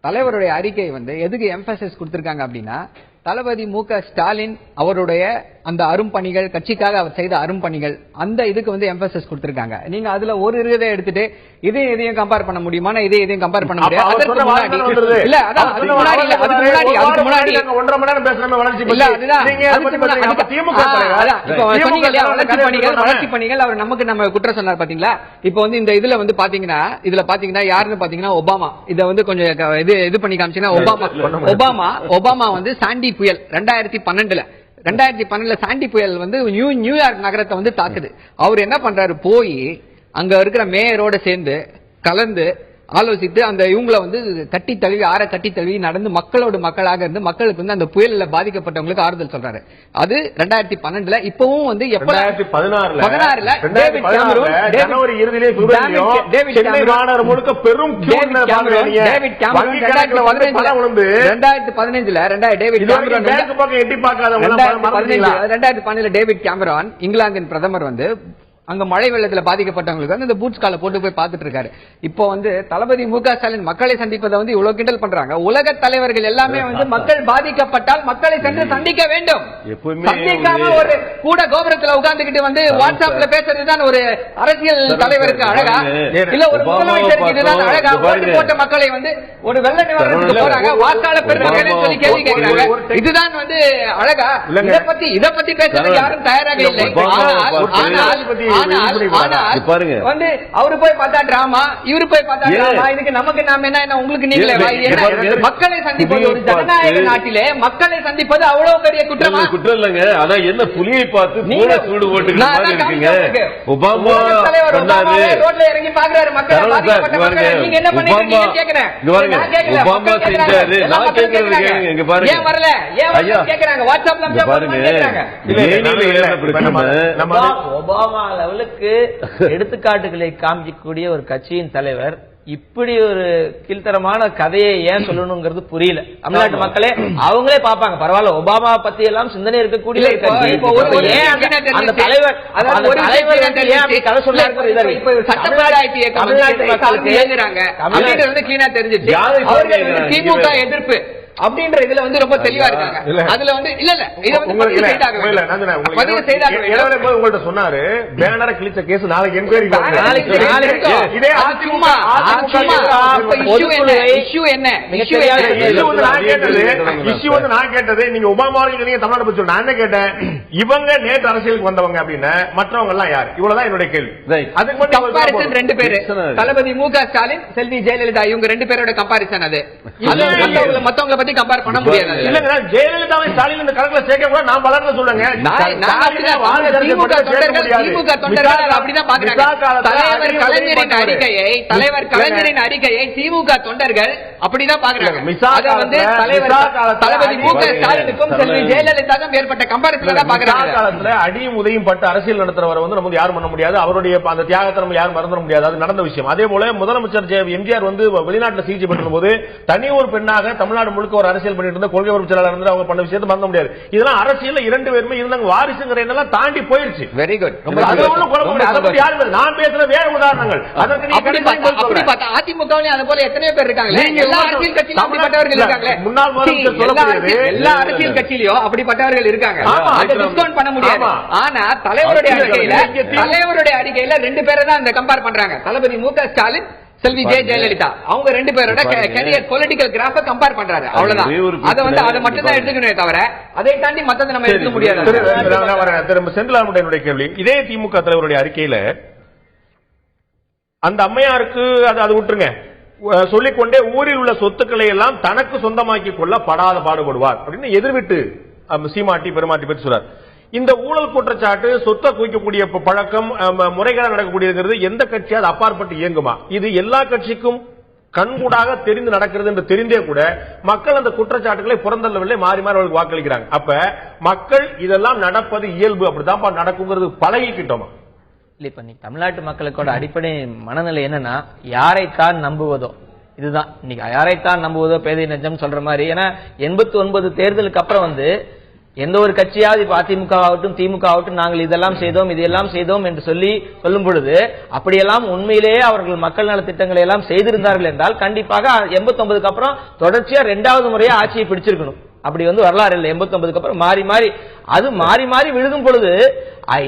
தலைவருடைய அறிக்கை வந்து எதுக்கு எம்பசிஸ் கொடுத்திருக்காங்க அப்படின்னா, தளபதி மு.க. ஸ்டாலின் அவருடைய அந்த அரும்பணிகள், கட்சிக்காக அவர் செய்த அரும்பணிகள், அந்த இதுக்கு வந்து எம்பசிஸ் கொடுத்திருக்காங்க. நீங்க அதுல ஒரு இதை எடுத்துட்டு இதையும் கம்பேர் பண்ண முடியுமா? இதையும் கம்பேர் பண்ண முடியாது. அதுக்கு முன்னாடி வளர்ச்சி பணிகள் அவர் நம்ம குற்றம் சொன்னார் பாத்தீங்களா? இப்ப வந்து இந்த இதுல பாத்தீங்கன்னா யாருன்னு பாத்தீங்கன்னா ஒபாமா. இதை வந்து கொஞ்சம் இது பண்ணி காமிச்சீங்கன்னா ஒபாமா வந்து சாண்டி புயல் 2012 சாண்டி புயல் வந்து நியூயார்க் நகரத்தை வந்து தாக்குது. அவர் என்ன பண்றாரு, போய் அங்க இருக்கிற மேயரோட சேர்ந்து கலந்து ஆலோசித்து அந்த இவங்களை வந்து கட்டி தழுவி நடந்து மக்களோட மக்களாக இருந்து மக்களுக்கு வந்து அந்த புயல்ல பாதிக்கப்பட்டவங்களுக்கு ஆறுதல் சொல்றாரு. அது 2012. இப்பவும் வந்து 2016 டேவிட் கேமரூன் ஜனவரி இறுதியிலே டேவிட் கேமரூன் முழுக்க பெரும் David Cameron 2015 David Cameron bank பக்கம் எட்டி பார்க்காதவங்க 2015 டேவிட் கேமரூன் இங்கிலாந்தின் பிரதமர் வந்து அங்க மழை வெள்ளத்துல பாதிக்கப்பட்டவங்களுக்கு வந்து இந்த பூட்ஸ் காலை போட்டு போய் பார்த்துட்டு இருக்காரு. இப்போ வந்து தளபதி மு.க. ஸ்டாலின் மக்களை சந்திப்பதை வந்து இவ்வளவு கிண்டல் பண்றாங்க. உலக தலைவர்கள் எல்லாமே வந்து மக்கள் பாதிக்கப்பட்டால் மக்களை சென்று சந்திக்க வேண்டும். சந்திக்காம ஒரு கூட கோபுரத்துல உட்கார்ந்துகிட்டு வந்து வாட்ஸ்அப்ல பேசுறதுதான் ஒரு அரசியல் தலைவருக்கு அழகா? இல்ல ஒரு முதலமைச்சருக்கு இதுதான் அழகா? ஓட்டு போட்ட மக்களை வந்து ஒரு வெள்ள நிவாரணத்துக்கு போறாங்க, வாக்காளர் பெருமக்களை சொல்லி கேள்வி கேட்கிறாங்க. இதுதான் வந்து அழகா? இத பத்தி பேசுறது யாரும் தயாராக இல்லை. பாருங்க வந்து அவரு போய் பார்த்தா டிராமா, இவரு போய் பார்த்தா டிராமா. இதுக்கு நமக்கு நாம என்ன, உங்களுக்கு நீங்களே மக்களை சந்திப்பது ஒரு ஜனநாயக நாட்டிலே மக்களை சந்திப்பது அவ்வளவு பெரிய குற்றமா? குற்றம் இல்லைங்க. ஆனா என்ன புலியை பார்த்து சூடு போட்டு ஒபாமா ரோட்ல இறங்கி பாக்குறாரு மக்களை, நீங்க என்ன பண்ணீங்க கேக்குறேன். ஒபாமா செஞ்சாரு. நான் கேட்கறது இங்க பாருங்க, ஏன் வரல, ஏன் கேக்குறாங்க வாட்ஸ்அப்ல பாருங்க. ஒபாமா லெவலுக்கு எடுத்துக்காட்டுகளை காமிக்கக்கூடிய ஒரு கட்சியின் தலைவர் இப்படி ஒரு கீழ்த்தரமான கதையை ஏன் சொல்லணுங்கிறது புரியல. தமிழ்நாட்டு மக்களே அவங்களே பாப்பாங்க. பரவாயில்ல, ஒபாமா பத்தி எல்லாம் சிந்தனை இருக்கக்கூடிய அந்த தலைவர் கதை சொன்னாரு. திமுக எதிர்ப்பு அப்படின்ற இதுல வந்து ரொம்ப தெளிவா இருக்காங்க. அதுல வந்து இல்ல இத வந்து உங்கள்ட்ட சொன்னாரு பேனரை கிழிச்ச கேஸ் நாளைக்கு என்கொயரி. இஷ்யூ வந்து நான் கேட்டது நீங்க ஒபாமாவையும் நீங்க தமிழ்நாடு பத்தி நான் என்ன கேட்டேன், இவங்க நேற்று அரசியலுக்கு வந்தவங்க அப்படின்னு, மற்றவங்க எல்லாம் யார்? இவ்வளவுதான் என்னுடைய கேள்வி. அதுக்கு கம்பாரிசன் ரெண்டு பேரு, தளபதி மு.க. ஸ்டாலின், செல்வி ஜெயலலிதா, இவங்க ரெண்டு பேரோட கம்பாரிசன். அது மத்தவங்க பத்தி கம்பேர் பண்ண முடியாது. இல்லங்க, ஜெயலலிதாவை ஸ்டாலின் இந்த கணக்குல சேர்க்க கூட நான் பலர்னு சொல்லுங்க. திமுக தொண்டர்கள் அப்படிதான் பாக்குறாங்க. தலைவர் கலைஞரின் அறிக்கையை திமுக தொண்டர்கள் அப்படிதான் பாக்குறாங்க. அத வந்து தளபதி மு.க. ஸ்டாலினுக்கும் செல்வி ஜெயலலிதாவுக்கும் ஏற்பட்ட கம்பேரிசன் தான் பாக்குறாங்க. காலத்துல அடியும் உதவியும் பட்டு அரசியல் நடத்துறவரை வந்து நம்ம யாரும் பண்ண முடியாது. அவருடைய அந்த தியாகத்தை நம்ம யாரும் மறந்துட முடியாது. அது நடந்த விஷயம். அதே போல முதலமைச்சர் எம்ஜிஆர் வந்து வெளிநாட்டுல சிகிச்சை பெற்ற போது தனி ஒரு பெண்ணாக தமிழ்நாடு முழுக்க ஒரு அரசியல் பண்ணிட்டு இருந்த கொள்கை பொறுப்பு செயலாளர் இருந்து அவங்க பண்ண விஷயத்தை மறந்த முடியாது. இதெல்லாம் அரசியல் இரண்டு பேருமே இருந்தாங்க. வாரிசுங்கிற எண்ணெல்லாம் தாண்டி போயிருச்சு. Very good. நான் பேசுற வேற உதாரணங்கள். அதிமுக அது போல எத்தனையோ பேர் இருக்காங்க. எல்லா அரசியல் கட்சியிலும் அப்படிப்பட்டவர்கள் இருக்காங்க. முன்னாள் முதலமைச்சர் எல்லா அரசியல் கட்சியிலும் அப்படிப்பட்டவர்கள் இருக்காங்க. அதை டிஸ்கவுண்ட் பண்ண முடியாது. ஆனா தலைவருடைய அறிக்கையில ரெண்டு பேரை தான் இந்த கம்பேர் பண்றாங்க. தளபதி மு.க. ஸ்டாலின், செல்வி ஜெயலலிதா, அவங்க ரெண்டு பேரோட கேரியர் பொலிட்டிக்கல் கிராஃப கம்பேர் பண்றாரு. அவ்வளவுதான். அதை வந்து அதை மட்டும் தான் எடுத்துக்கணுமே தவிர அதை தாண்டி மத்ததை நம்ம எடுக்க முடியாது. செந்தில் கேள்வி, இதே திமுக தலைவருடைய அறிக்கையில அந்த அம்மையாருக்கு அது விட்டுருங்க, சொல்லிக்கொண்டே ஊரில் உள்ள சொத்துக்களை எல்லாம் தனக்கு சொந்தமாக்கி கொள்ள படாத பாடுபடுவார் அப்படின்னு எதிர்விட்டு சீமாட்டி பெருமாட்டி பற்றி சொல்றார். இந்த ஊழல் குற்றச்சாட்டு, சொத்தை குவிக்கக்கூடிய பழக்கம், முறைகேடாக நடக்கக்கூடியது எந்த கட்சியாவது அப்பாற்பட்டு இயங்குமா? இது எல்லா கட்சிக்கும் கண்கூடாக தெரிந்து நடக்கிறது என்று தெரிந்தே கூட மக்கள் அந்த குற்றச்சாட்டுகளை புறந்தள்ளவில்லை, மாறி மாறி அவர்களுக்கு வாக்களிக்கிறாங்க. அப்ப மக்கள் இதெல்லாம் நடப்பது இயல்பு, அப்படிதான் நடக்குங்கிறது பழகிக்கிட்டோமா? இப்ப நீ தமிழ்நாட்டு மக்களுக்கோட அடிப்படை மனநிலை என்னன்னா, யாரைத்தான் நம்புவதோ இதுதான். இன்னைக்கு யாரைத்தான் நம்புவதோ பேதை நெஞ்சம் சொல்ற மாதிரி. ஏன்னா 89 தேர்தலுக்கு அப்புறம் வந்து எந்த ஒரு கட்சியாவது இப்ப அதிமுக ஆகட்டும் திமுக ஆகட்டும் நாங்கள் இதெல்லாம் செய்தோம் இதெல்லாம் செய்தோம் என்று சொல்லும் பொழுது அப்படியெல்லாம் உண்மையிலேயே அவர்கள் மக்கள் நல திட்டங்களை எல்லாம் செய்திருந்தார்கள் என்றால் கண்டிப்பாக 89க்கு அப்புறம் தொடர்ச்சியா 2வது முறையா ஆட்சியை பிடிச்சிருக்கணும். அப்படி வந்து வரலாறு இல்லை. 89க்கு அப்புறம் மாறி மாறி விழுகும் பொழுது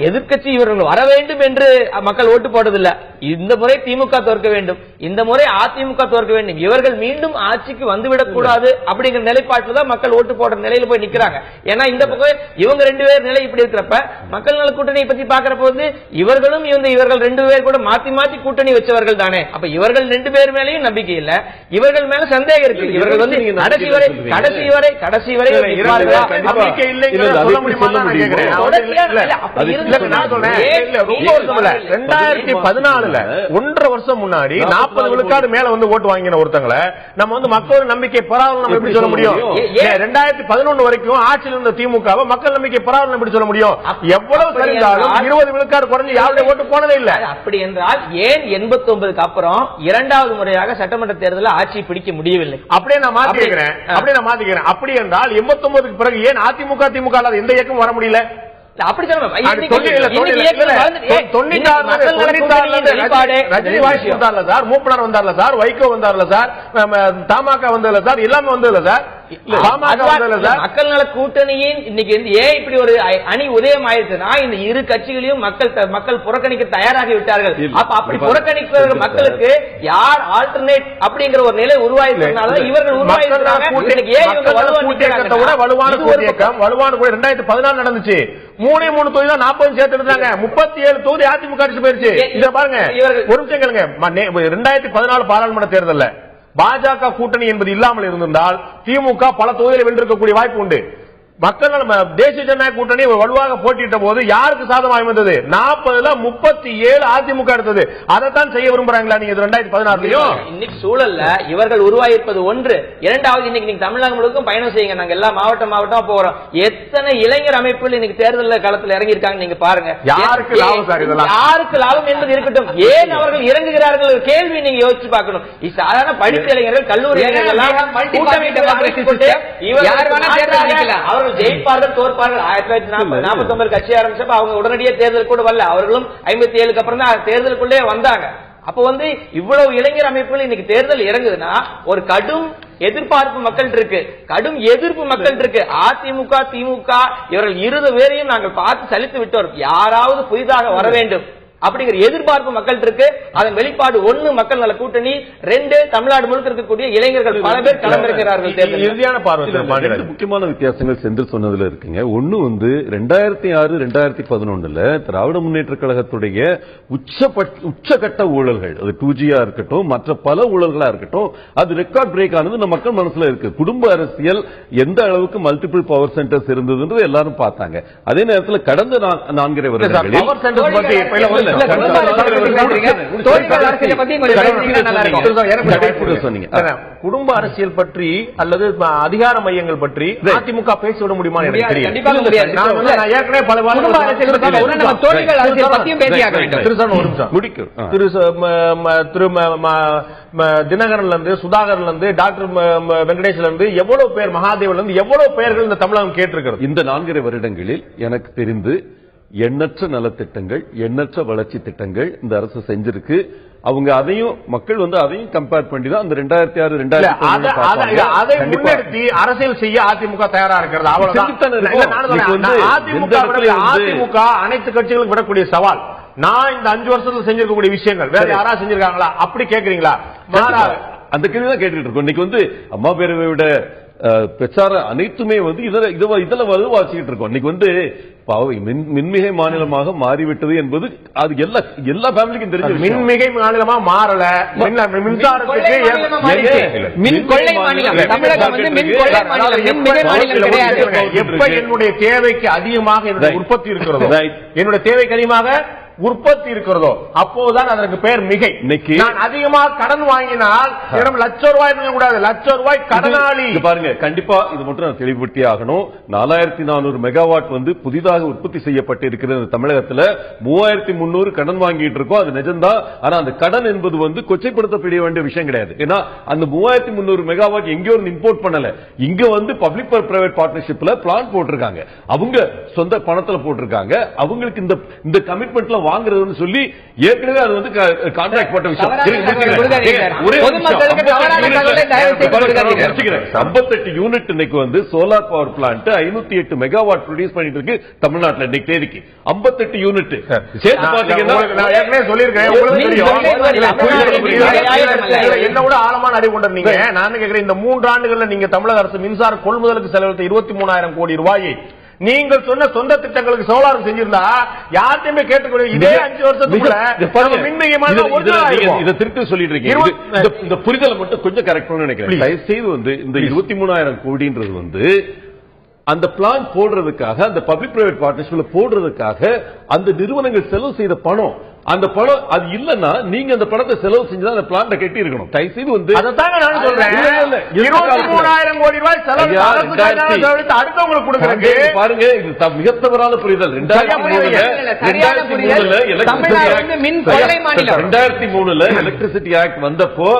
எதிர்க்கட்சி இவர்கள் வர வேண்டும் என்று மக்கள் ஓட்டு போட்டதில்லை. இந்த முறை திமுக தோற்க வேண்டும், இந்த முறை அதிமுக தோற்க வேண்டும், இவர்கள் மீண்டும் ஆட்சிக்கு வந்துவிடக் கூடாது அப்படிங்கிற நிலைப்பாட்டில் தான் மக்கள் ஓட்டு போடுற நிலையில போய் நிக்கிறாங்க. ஏன்னா இந்த பக்கம் இவங்க 2 பேர் நிலை இப்படி இருக்கிறப்ப மக்கள் நல கூட்டணியை பத்தி பாக்குறப்ப வந்து இவர்களும் இவர்கள் 2 பேர் கூட மாத்தி கூட்டணி வச்சவர்கள் தானே. அப்ப இவர்கள் 2 பேர் மேலேயும் நம்பிக்கை இல்ல, இவர்கள் மேல சந்தேகம் இருக்கு. இவர்கள் வந்து கடைசி வரை 2014 1.5 வருஷம் முன்னாடி 40 விழுக்காடு மேல வந்து ஓட்டு வாங்கின ஒருத்தங்களை நம்ம வந்து மக்கள் நம்பிக்கை பெறாமல் நம்ம எப்படி சொல்ல முடியும்? 2011 வரைக்கும் ஆட்சியில் இருந்த திமுக மக்கள் நம்பிக்கை பெறாமல் எப்படி சொல்ல முடியும்? எவ்வளவு சரிந்தாலும் 20 விழுக்காடு குறைஞ்சு யாருடைய ஓட்டு போனதே இல்ல. அப்படி என்றால் ஏன் 89க்கு அப்புறம் 2வது முறையாக சட்டமன்ற தேர்தலில் ஆட்சி பிடிக்க முடியவில்லை? அப்படியே நான் மாத்திக்கிறேன். அப்படி என்றால் 89க்கு பிறகு ஏன் அதிமுக திமுக எந்த இயக்கம் வர முடியல? அப்படி சொல்ல ரஜினி வாய்ஸ் வந்தார்ல சார், மூப்பனார் வந்தார்ல சார், வைகோ வந்தார்ல சார், தமாக வந்ததுல சார், எல்லாமே வந்ததுல சார். மக்கள் நல கூட்டணியின் இன்னைக்கு ஏன் இப்படி ஒரு அணி உதயம் ஆயிருச்சுன்னா இந்த இரு கட்சிகளையும் மக்கள் புறக்கணிக்க தயாராகி விட்டார்கள். அப்ப அப்படி புறக்கணிக்கிற மக்களுக்கு யார் ஆல்டர்னேட் அப்படிங்கிற ஒரு நிலை உருவாயிருக்கிறதுனால இவர்கள் உருவாயிருக்கிறாங்க. வலுவான கூட்டணி வலுவான கூட 2014 நடந்துச்சு. 3 தொகுதி தான் 40 சேர்த்து இருந்தாங்க. 37 தொகுதி அதிமுக அடிச்சு போயிருச்சு. இத பாருங்க, ஒரு நிமிஷம் கேளுங்க. 2014 பாராளுமன்ற தேர்தல்ல பாஜக கூட்டணி என்பது இல்லாமல் இருந்திருந்தால் திமுக பல தொகுதிகளை வென்றிருக்கக்கூடிய வாய்ப்பு உண்டு. மக்கள் தேசிய ஜனநாயக கூட்டணி வலுவாக போட்டியிட்ட போது யாருக்கு சாதமாக வந்தது? 40ல 37 அதிமுக எடுத்தது. அதைத்தான் செய்ய விரும்புறாங்களா நீங்க 2016லயும்? இன்னைக்கு சூழல்ல இவர்கள் உருவாயிருப்பது ஒன்று. இரண்டாவது, இன்னைக்கு நீங்க தமிழ்நாடு முழுக்கும் பயணம் செய்யுங்க. நாங்க எல்லா மாவட்டம் போறோம். எத்தனை இளைஞர் அமைப்புகள் இன்னைக்கு தேர்தல் களத்தில் இறங்கி இருக்காங்க நீங்க பாருங்க. யாருக்கு லாபம் சார் இதெல்லாம்? யாருக்கு லாபம் என்பது இருக்கட்டும், ஏன் அவர்கள் இறங்குகிறார்கள் கேள்வி நீங்க யோசிச்சு பார்க்கணும். சாதாரண படித்த இளைஞர்கள், கல்லூரி இளைஞர்கள் அவர்கள் ஜெயிப்பார்கள் தோற்பார்கள். 1949 கட்சி ஆரம்பிச்சப்ப அவங்க உடனடியே தேர்தல் கூட வரல. அவர்களும் 57க்கு அப்புறம் தான் தேர்தலுக்குள்ளே வந்தாங்க. அப்ப இவ்வளவு இளைஞர் அமைப்புகள் இன்னைக்கு தேர்தல் இறங்குதுன்னா ஒரு கடும் எதிர்பார்ப்பு மக்கள் இருக்கு, கடும் எதிர்ப்பு மக்கள் இருக்கு. அதிமுக திமுக இவர்கள் 20 பேரையும் நாங்கள் பார்த்து சலித்து விட்டோம். யாராவது புதிதாக வர வேண்டும் அப்படிங்கிற எதிர்பார்ப்பு மக்கள் இருக்கு. அதன் வெளிப்பாடு 1 மக்கள் நல கூட்டணி, 2 தமிழ்நாடு முழுக்க இருக்கக்கூடிய இளைஞர்கள் பல பேர் களமிறக்கிறார்கள். இறுதியான பார்வை முக்கியமான வித்தியாசங்கள் சென்று சொன்னதுல இருக்குங்க. ஒண்ணு 2006 2011 திராவிட முன்னேற்ற கழகத்துடைய உச்சகட்ட ஊழல்கள், அது 2G இருக்கட்டும், மற்ற பல ஊழல்களா இருக்கட்டும், அது ரெக்கார்ட் பிரேக் ஆனது நம்ம மக்கள் மனசுல இருக்கு. குடும்ப அரசியல் எந்த அளவுக்கு மல்டிபிள் பவர் சென்டர்ஸ் இருந்ததுன்றது எல்லாரும் பார்த்தாங்க. அதே நேரத்தில் கடந்த 4 வருடங்களில் குடும்ப அரசியல் பற்றி அல்லது அதிகார மையங்கள் பற்றி அதிமுக பேசிவிட முடியுமா? எனக்கு தெரியும். தினகரன்ல இருந்து, சுதாகர்ல இருந்து, டாக்டர் வெங்கடேஷ்ல இருந்து எவ்வளவு பேர், மகாதேவன்ல இருந்து எவ்வளவு பேர்கள் இந்த தமிழகம் கேட்டிருக்கிறது. இந்த 4 வருடங்களில் எனக்கு தெரிந்து எண்ணற்ற நலத்திட்டங்கள், எண்ணற்ற வளர்ச்சி திட்டங்கள் இந்த அரசு செஞ்சிருக்கு. அவங்க அதையும் மக்கள் அதையும் கம்பேர் பண்ணி தான் அந்த 2006 2011 அதை முன்னெடுத்து அரசியல் செய்ய அதிமுக தயாரா இருக்கிறது. அதிமுக அனைத்து கட்சிகளுக்கும் விடக்கூடிய சவால், நான் இந்த 5 வருஷத்துல செஞ்சிருக்கக்கூடிய விஷயங்கள் வேற யாரா செஞ்சிருக்காங்களா அப்படி கேக்குறீங்களா? அந்த கேள்வி தான் கேட்டுட்டு இருக்கோம். இன்னைக்கு அம்மா பேரவையோட பிரச்சாரம் அனைத்துமே இதுல வலுவாச்சிக்கிட்டு இருக்கோம். இன்னைக்கு மின்மிகை மாநிலமாக மாறிவிட்டது என்பது அது எல்லா ஃபேமிலிக்கும் தெரிஞ்ச மின்மிகை மாநிலமா மாறல. மின்சாரத்துக்கு எப்ப என்னுடைய தேவைக்கு அதிகமாக என்னுடைய உற்பத்தி இருக்கிறதோ, என்னுடைய தேவைக்கு அதிகமாக உற்பத்தி இருக்கிறதோ அப்போதுதான் அதற்கு பேர் மிகை. நான் அதிகமாக கடன் வாங்கினால் ₹1,00,000 கூடாது, ₹1,00,000 கடனாளி. பாருங்க, கண்டிப்பா இது மட்டும் நான் தெளிவுபடுத்தி ஆகணும். 4400 மெகாவாட் புதிதாக உற்பத்தி செய்யப்பட்டிருக்கிறது தமிழகத்தில். 3300 கடன் வாங்கிட்டு இருக்கோம், அது நிஜம்தான். ஆனா அந்த கடன் என்பது கொச்சைப்படுத்தப்பட வேண்டிய விஷயம் கிடையாது. ஏன்னா அந்த 3300 மெகாவாட் எங்கேயோ இம்போர்ட் பண்ணல, இங்க பப்ளிக் பிரைவேட் பார்ட்னர்ஷிப்ல பிளான் போட்டிருக்காங்க, அவங்க சொந்த பணத்துல போட்டிருக்காங்க. அவங்களுக்கு இந்த கமிட்மெண்ட்ல வாங்குறதுன்னு சொல்லி ஏற்கனவே அது கான்ட்ராக்ட் போட்ட விஷயம். 58 யூனிட் இன்னைக்கு solar power plant 508 megawatt produce பண்ணிட்டு இருக்கு தமிழ்நாட்டில் இன்னைக்கு தேதிக்கு. 58 யூனிட் சேர்த்து பாத்தீங்கன்னா என்னோட ஆழமான அறிவு கொண்ட நீங்க, நான் கேட்கிறேன், இந்த 3 ஆண்டுகள்ல நீங்க தமிழக அரசு மின்சார கொள்முதலுக்கு செலவழித்த 23,000 கோடி ரூபாயை நீங்கள் சொன்ன சொந்த திட்டங்களுக்கு சோலார் செஞ்சிருந்தா யார்த்தையுமே கேட்டுக்கூடிய இதே 5 வருஷத்துக்குள்ள இதை திருப்பி சொல்லிட்டு இருக்கீங்க. இந்த புரிதலை மட்டும் கொஞ்சம் கரெக்ட் பண்ண நினைக்கிறேன். தயவு செய்து இந்த 23,000 கோடின்றது அந்த பிளான் போடுறதுக்காக, அந்த பப்ளிக் பிரைவேட் பார்ட்னர்ஷிப்ல போடுறதுக்காக அந்த நிறுவனங்கள் செலவு செய்த பணம். அந்த பணம் அது இல்லன்னா நீங்க அந்த பணத்தை செலவு செஞ்சா அந்த பிளான்ட கட்டி இருக்கணும். தயவு செய்து அதைத்தாங்க நான் சொல்றேன். 23,000 கோடி ரூபாய் செலவு அடுத்தவங்களுக்கு கொடுக்கறதுக்கு பாருங்க, இது மிக தவறான புரிதல். 2003 எலக்ட்ரிசிட்டி ஆக்ட் வந்தப்போ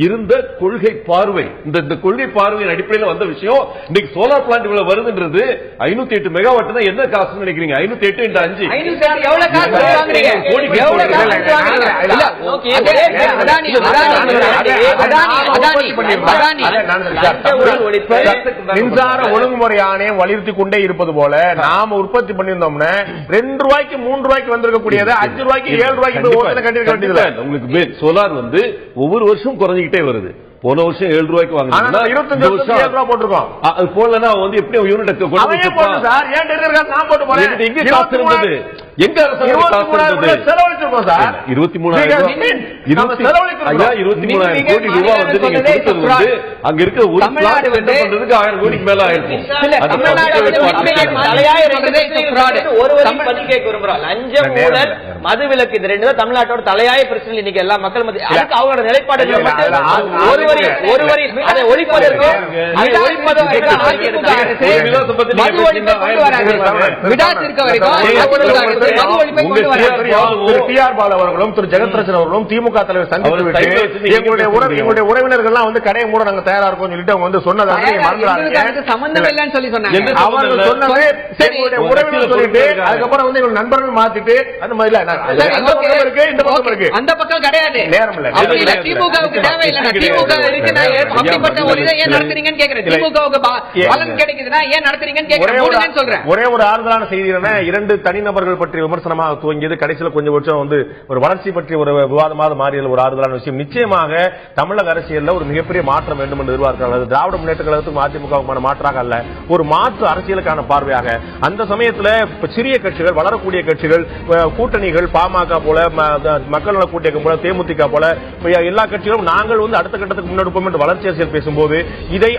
இருந்த கொள்கை பார்வை. இந்த கொள்கை பார்வையின் அடிப்படையில் வந்த விஷயம். இன்னைக்கு சோலார் பிளான்ட் இவ்வளவு வருதுன்றது 508 மெகாவாட் தான். என்ன காசு நினைக்கிறீங்க? 508 into 5 எவ்வளவு காசு வாங்குறீங்க? எவ்வளவு காசு வாங்குறீங்க? மின்சார ஒழுங்குமுறை ஆணையம் வலியுறுத்தி கொண்டே இருப்பது போல நாம உற்பத்தி பண்ணியிருந்தோம்னா 2 ரூபாய்க்கு 3 ரூபாய்க்கு வந்திருக்கக்கூடியது 5 ரூபாய்க்கு 7 ரூபாய்க்கு கட்டிருக்க வேண்டியது. உங்களுக்கு சோலார் வந்து ஒவ்வொரு வருஷம் குறைஞ்சிக்கிட்டே வருது. போன வருஷம் 7 ரூபாய்க்கு வாங்கினா 25 வருஷம் 7 ரூபாய் போட்டுருக்கோம். அது போலனா வந்து எப்படி யூனிட் சார் ஏன் நான் போட்டு போறேன்? எங்க காசு இருந்தது? எங்க அரசாங்கம் காசு இருந்தது? செலவழிச்சிருக்கோம் சார். 23,000 23,000 கோடி ரூபாய் வந்து நீங்க கொடுத்தது வந்து அங்க இருக்க ஒரு பிளாட் என்ன பண்றதுக்கு 1000 கோடிக்கு மேல ஆயிருக்கும். லஞ்சம் ஊழல் மதுவிலக்கு இது ரெண்டு தான் தமிழ்நாட்டோட தலையாய பிரச்சனை. இன்னைக்கு எல்லா மக்கள் மத்தியில் அவங்களோட நிலைப்பாடுகள் அவர்களும் திரு ஜெகத்ரட்சன் அவர்களும் திமுக தலைவர் சந்தித்து எங்களுடைய உறவினர்கள் வந்து கடையை மூட நாங்க தயாரா இருக்கோம் சொல்லிட்டு அவங்க வந்து சொன்னதாக சம்பந்தம் இல்லைன்னு சொல்லி சொன்னாங்க. அவர்கள் சொன்னது உறவினர் சொல்லிட்டு அதுக்கப்புறம் வந்து எங்க நண்பர்கள் மாத்திட்டு அந்த மாதிரி இருக்கு. இந்த பக்கம் இருக்கு, அந்த பக்கம் கிடையாது. நேரம் இல்ல. திமுகவுக்கு தேவையில்லை. திமுக இருக்கு அப்படிப்பட்ட ஒரு இதை ஏன் நடத்துறீங்கன்னு கேக்குறேன். திமுகவுக்கு பலன் கிடைக்குதுன்னா ஏன் நடத்துறீங்கன்னு கேக்குறேன் சொல்றேன். ஒரே ஒரு ஆறுதலான செய்தி என்ன, 2 தனிநபர்கள் பற்றி விமர்சனமாக துவங்கியது கடைசியில் கொஞ்சம் வருஷம் வந்து ஒரு வளர்ச்சி பற்றி ஒரு விவாதமாக மாறியது ஒரு ஆறுதலான விஷயம். நிச்சயமாக தமிழக அரசியல்ல ஒரு மிகப்பெரிய மாற்றம் வேண்டும் என்று எதிர்பார்க்கிறார்கள். திராவிட முன்னேற்ற கழகத்துக்கும் அதிமுகவுக்கான மாற்றாக அல்ல, ஒரு மாற்று அரசியலுக்கான பார்வையாக. அந்த சமயத்தில் சிறிய கட்சிகள், வளரக்கூடிய கட்சிகள், கூட்டணிகள், பாமக போல, மக்கள் நல கூட்டணி போல, தேமுதிக போல எல்லா கட்சிகளும் நாங்கள் வந்து அடுத்த கட்டத்துக்கு முன்னெடுப்போம் என்று வளர்ச்சி அரசியல் பேசும்போது இதை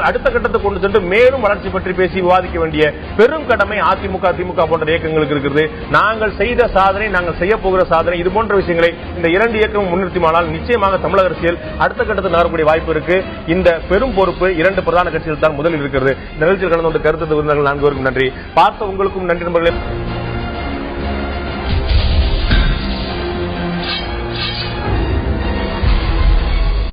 அடுத்த கட்டத்துக்கு கொண்டு சென்று மேலும் வளர்ச்சி பற்றி பேசி விவாதிக்க வேண்டிய பெரும் கடமை அதிமுக, திமுக போன்ற இயக்கங்களுக்கு இருக்கிறது. நாங்கள் செய்த சாதனை, நாங்கள் செய்ய போகிற சாதனை, இது போன்ற விஷயங்களை இந்த 2 இயக்கமும் முன்னிறுத்தினால் நிச்சயமாக தமிழக அரசியல் அடுத்த கட்டத்துக்கு நகரக்கூடிய வாய்ப்பு இருக்கு. இந்த பெரும் பொறுப்பு 2 பிரதான கட்சிகள் தான் முதலில் இருக்கிறது. நிகழ்ச்சியில் கலந்து கொண்டு கருத்து விருந்தினர்கள் 4 பேருக்கும் நன்றி. பார்த்த உங்களுக்கும் நன்றி நண்பர்களே.